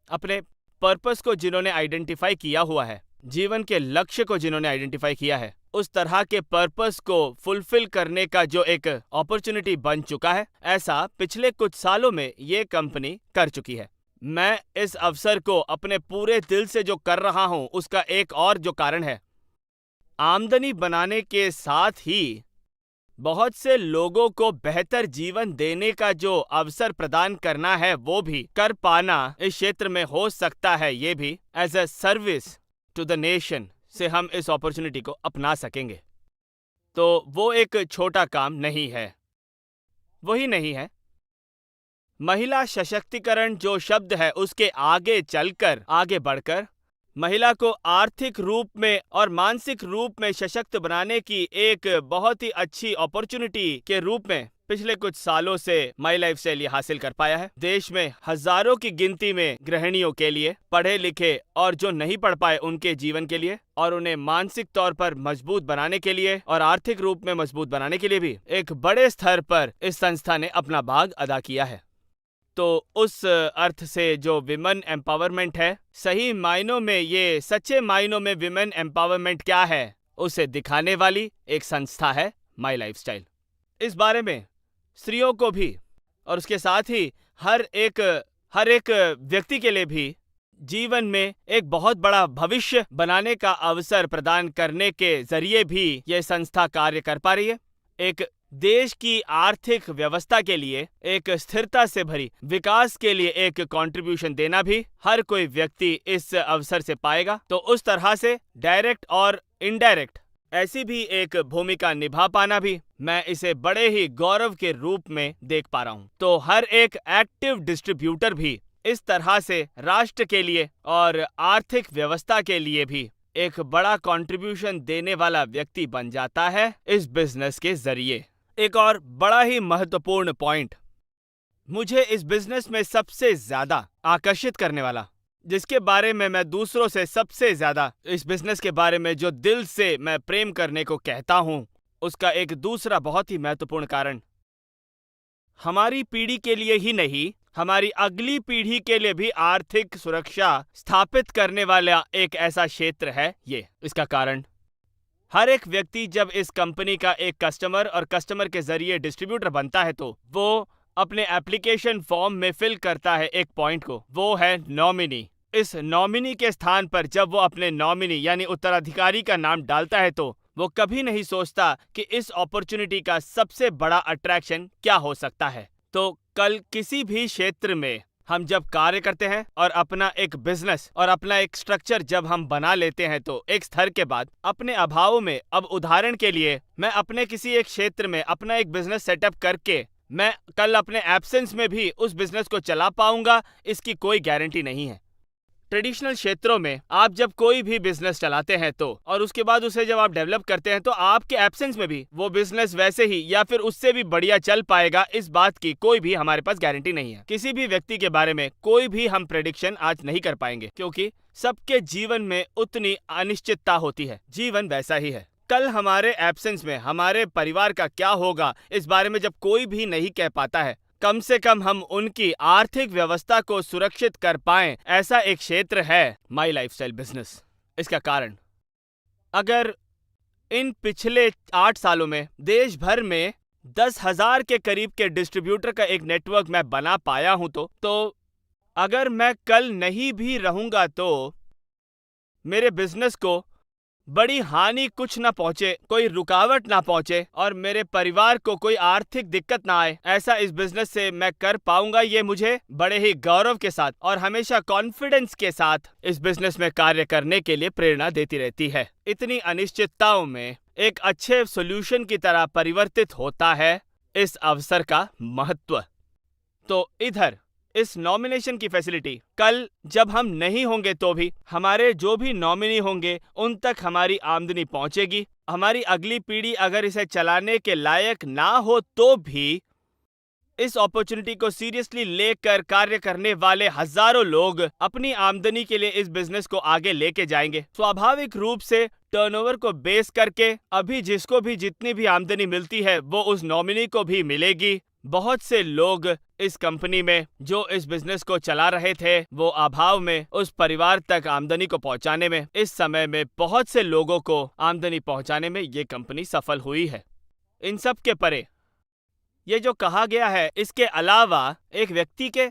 अपने पर्पस को जिन्होंने आइडेंटिफाई किया हुआ है, जीवन के लक्ष्य को जिन्होंने आइडेंटिफाई किया है, उस तरह के पर्पस को फुलफिल करने का जो एक अपॉर्चुनिटी बन चुका है, ऐसा पिछले कुछ सालों में ये कंपनी कर चुकी है। मैं इस अवसर को अपने पूरे दिल से जो कर रहा हूं, उसका एक और जो कारण है, आमदनी बनाने के साथ ही बहुत से लोगों को बेहतर जीवन देने का जो अवसर प्रदान करना है, वो भी कर पाना इस क्षेत्र में हो सकता है। ये भी as a service to the nation से हम इस अपॉर्चुनिटी को अपना सकेंगे। तो वो एक छोटा काम नहीं है, वही नहीं है। महिला सशक्तिकरण जो शब्द है, उसके आगे चलकर, आगे बढ़कर महिला को आर्थिक रूप में और मानसिक रूप में सशक्त बनाने की एक बहुत ही अच्छी अपॉर्चुनिटी के रूप में पिछले कुछ सालों से माई लाइफस्टाइल हासिल कर पाया है। देश में हजारों की गिनती में गृहिणियों के लिए, पढ़े लिखे और जो नहीं पढ़ पाए उनके जीवन के लिए, और उन्हें मानसिक तौर पर मजबूत बनाने के लिए और आर्थिक रूप में मजबूत बनाने के लिए भी एक बड़े स्तर पर इस संस्था ने अपना भाग अदा किया है। तो उस अर्थ से जो विमेन एम्पावरमेंट है, सही मायनों में, ये सच्चे मायनों में विमेन एम्पावरमेंट क्या है उसे दिखाने वाली एक संस्था है माई लाइफस्टाइल। इस बारे में स्त्रियों को भी और उसके साथ ही हर एक व्यक्ति के लिए भी जीवन में एक बहुत बड़ा भविष्य बनाने का अवसर प्रदान करने के जरिए भी यह संस्था कार्य कर पा रही है। एक देश की आर्थिक व्यवस्था के लिए, एक स्थिरता से भरी विकास के लिए एक कंट्रीब्यूशन देना भी हर कोई व्यक्ति इस अवसर से पाएगा। तो उस तरह से डायरेक्ट और इनडायरेक्ट ऐसी भी एक भूमिका निभा पाना भी मैं इसे बड़े ही गौरव के रूप में देख पा रहा हूं। तो हर एक एक्टिव डिस्ट्रीब्यूटर भी इस तरह से राष्ट्र के लिए और आर्थिक व्यवस्था के लिए भी एक बड़ा कंट्रीब्यूशन देने वाला व्यक्ति बन जाता है इस बिजनेस के जरिए। एक और बड़ा ही महत्वपूर्ण पॉइंट, मुझे इस बिजनेस में सबसे ज्यादा आकर्षित करने वाला, जिसके बारे में मैं दूसरों से सबसे ज्यादा इस बिजनेस के बारे में जो दिल से मैं प्रेम करने को कहता हूं, उसका एक दूसरा बहुत ही महत्वपूर्ण कारण, हमारी पीढ़ी के लिए ही नहीं, हमारी अगली पीढ़ी के लिए भी आर्थिक सुरक्षा स्थापित करने वाला एक ऐसा क्षेत्र है ये। इसका कारण, हर एक व्यक्ति जब इस कंपनी का एक कस्टमर और कस्टमर के जरिए डिस्ट्रीब्यूटर बनता है तो वो अपने एप्लीकेशन फॉर्म में फिल करता है एक पॉइंट को, वो है नॉमिनी। इस नॉमिनी के स्थान पर जब वो अपने नॉमिनी यानी उत्तराधिकारी का नाम डालता है तो वो कभी नहीं सोचता कि इस अपॉर्चुनिटी का सबसे बड़ा अट्रैक्शन क्या हो सकता है। तो कल किसी भी क्षेत्र में हम जब कार्य करते हैं और अपना एक बिजनेस और अपना एक स्ट्रक्चर जब हम बना लेते हैं तो एक स्तर के बाद अपने अभाव में, अब उदाहरण के लिए मैं अपने किसी एक क्षेत्र में अपना एक बिजनेस सेटअप करके मैं कल अपने एब्सेंस में भी उस बिजनेस को चला पाऊंगा, इसकी कोई गारंटी नहीं है। ट्रेडिशनल क्षेत्रों में आप जब कोई भी बिजनेस चलाते हैं तो और उसके बाद उसे जब आप डेवलप करते हैं तो आपके एब्सेंस में भी वो बिजनेस वैसे ही या फिर उससे भी बढ़िया चल पाएगा, इस बात की कोई भी हमारे पास गारंटी नहीं है। किसी भी व्यक्ति के बारे में कोई भी हम प्रेडिक्शन आज नहीं कर पाएंगे क्योंकि सबके जीवन में उतनी अनिश्चितता होती है। जीवन वैसा ही है। कल हमारे एब्सेंस में हमारे परिवार का क्या होगा, इस बारे में जब कोई भी नहीं कह पाता है, कम से कम हम उनकी आर्थिक व्यवस्था को सुरक्षित कर पाएं, ऐसा एक क्षेत्र है माई लाइफस्टाइल बिजनेस। इसका कारण, अगर इन पिछले 8 सालों में देश भर में 10,000 के करीब के डिस्ट्रीब्यूटर का एक नेटवर्क मैं बना पाया हूं तो अगर मैं कल नहीं भी रहूंगा तो मेरे बिजनेस को बड़ी हानि कुछ ना पहुंचे, कोई रुकावट ना पहुंचे और मेरे परिवार को कोई आर्थिक दिक्कत ना आए, ऐसा इस बिजनेस से मैं कर पाऊंगा। ये मुझे बड़े ही गौरव के साथ और हमेशा कॉन्फिडेंस के साथ इस बिजनेस में कार्य करने के लिए प्रेरणा देती रहती है। इतनी अनिश्चितताओं में एक अच्छे सॉल्यूशन की तरह परिवर्तित होता है इस अवसर का महत्व। तो इधर इस नॉमिनेशन की फैसिलिटी कल जब हम नहीं होंगे तो भी हमारे जो भी नॉमिनी होंगे उन तक हमारी आमदनी पहुंचेगी। हमारी अगली पीढ़ी अगर इसे चलाने के लायक ना हो तो भी इस अपॉर्चुनिटी को सीरियसली लेकर कार्य करने वाले हजारों लोग अपनी आमदनी के लिए इस बिजनेस को आगे लेके जाएंगे। स्वाभाविक रूप से टर्नओवर को बेस करके अभी जिसको भी जितनी भी आमदनी मिलती है वो उस नॉमिनी को भी मिलेगी। बहुत से लोग इस कंपनी में जो इस बिजनेस को चला रहे थे वो अभाव में उस परिवार तक आमदनी को पहुंचाने में, इस समय में बहुत से लोगों को आमदनी पहुंचाने में ये कंपनी सफल हुई है। इन सब के परे ये जो कहा गया है, इसके अलावा एक व्यक्ति के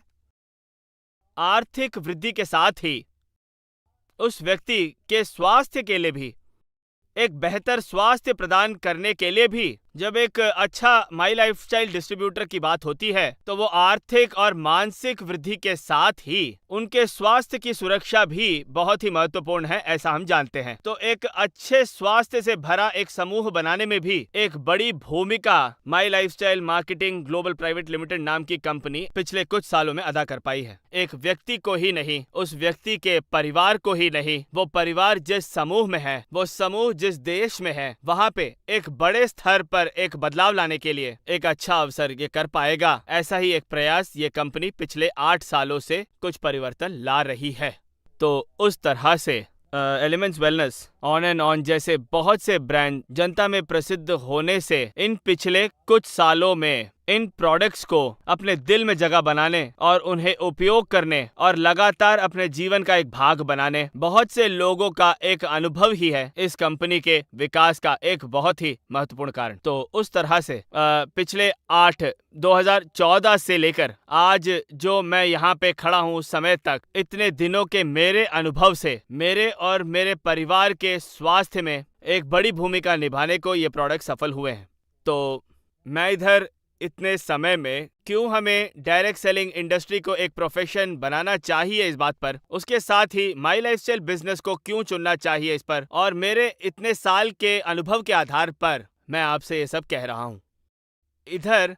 आर्थिक वृद्धि के साथ ही उस व्यक्ति के स्वास्थ्य के लिए भी, एक बेहतर स्वास्थ्य प्रदान करने के लिए भी जब एक अच्छा माई लाइफस्टाइल डिस्ट्रीब्यूटर की बात होती है तो वो आर्थिक और मानसिक वृद्धि के साथ ही उनके स्वास्थ्य की सुरक्षा भी बहुत ही महत्वपूर्ण है, ऐसा हम जानते हैं। तो एक अच्छे स्वास्थ्य से भरा एक समूह बनाने में भी एक बड़ी भूमिका My Lifestyle Marketing Global Private Limited नाम की कंपनी पिछले कुछ सालों में अदा कर पाई है। एक व्यक्ति को ही नहीं, उस व्यक्ति के परिवार को ही नहीं, वो परिवार जिस समूह में है, वो समूह जिस देश में है, वहां पे एक बड़े स्तर पर एक बदलाव लाने के लिए एक अच्छा अवसर ये कर पाएगा। ऐसा ही एक प्रयास ये कंपनी पिछले 8 सालों से कुछ परिवर्तन ला रही है। तो उस तरह से elements wellness, on and on जैसे बहुत से ब्रांड जनता में प्रसिद्ध होने से इन पिछले कुछ सालों में इन प्रोडक्ट्स को अपने दिल में जगह बनाने और उन्हें उपयोग करने और लगातार अपने जीवन का एक भाग बनाने बहुत से लोगों का एक अनुभव ही है इस कंपनी के विकास का एक बहुत ही महत्वपूर्ण कारण। तो उस तरह से पिछले 2014 से लेकर आज जो मैं यहाँ पे खड़ा हूँ उस समय तक, इतने दिनों के मेरे अनुभव से मेरे और मेरे परिवार के स्वास्थ्य में एक बड़ी भूमिका निभाने को ये प्रोडक्ट सफल हुए हैं। तो मैं इधर इतने समय में क्यों हमें डायरेक्ट सेलिंग इंडस्ट्री को एक प्रोफेशन बनाना चाहिए इस बात पर, उसके साथ ही माई लाइफस्टाइल बिजनेस को क्यों चुनना चाहिए इस पर, और मेरे इतने साल के अनुभव के आधार पर मैं आपसे ये सब कह रहा हूँ। इधर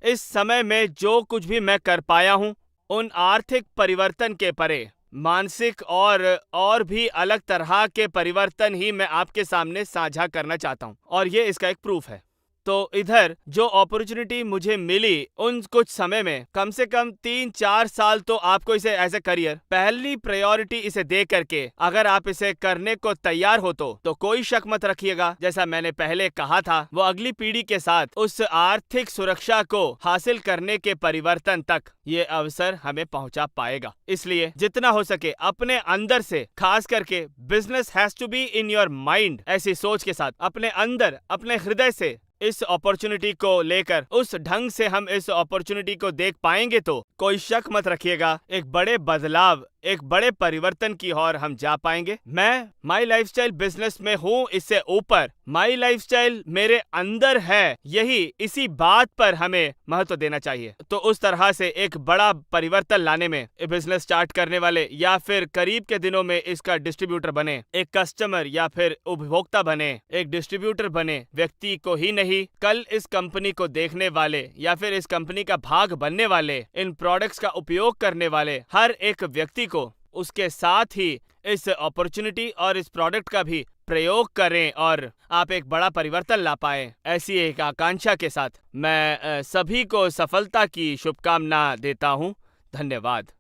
इस समय में जो कुछ भी मैं कर पाया हूँ उन आर्थिक परिवर्तन के परे मानसिक और भी अलग तरह के परिवर्तन ही मैं आपके सामने साझा करना चाहता हूँ और ये इसका एक प्रूफ है। तो इधर जो अपॉर्चुनिटी मुझे मिली उन कुछ समय में कम से कम 3-4 साल तो आपको इसे एज ए करियर पहली प्रायोरिटी इसे दे करके अगर आप इसे करने को तैयार हो तो कोई शक मत रखिएगा, जैसा मैंने पहले कहा था, वो अगली पीढ़ी के साथ उस आर्थिक सुरक्षा को हासिल करने के परिवर्तन तक ये अवसर हमें पहुंचा पाएगा। इसलिए जितना हो सके अपने अंदर से, खास करके business has to be in your mind, ऐसी सोच के साथ अपने अंदर अपने हृदय से इस अपॉर्चुनिटी को लेकर उस ढंग से हम इस अपॉर्चुनिटी को देख पाएंगे तो कोई शक मत रखिएगा, एक बड़े बदलाव, एक बड़े परिवर्तन की ओर हम जा पाएंगे। मैं माई लाइफस्टाइल बिजनेस में हूँ, इससे ऊपर माई लाइफस्टाइल मेरे अंदर है, यही इसी बात पर हमें महत्व देना चाहिए। तो उस तरह से एक बड़ा परिवर्तन लाने में बिजनेस स्टार्ट करने वाले या फिर करीब के दिनों में इसका डिस्ट्रीब्यूटर बने, एक कस्टमर या फिर उपभोक्ता बने, एक डिस्ट्रीब्यूटर बने व्यक्ति को ही नहीं, कल इस कंपनी को देखने वाले या फिर इस कंपनी का भाग बनने वाले, इन प्रोडक्ट्स का उपयोग करने वाले हर एक व्यक्ति को उसके साथ ही इस अपॉर्चुनिटी और इस प्रोडक्ट का भी प्रयोग करें और आप एक बड़ा परिवर्तन ला पाए। ऐसी एक आकांक्षा के साथ मैं सभी को सफलता की शुभकामना देता हूं। धन्यवाद।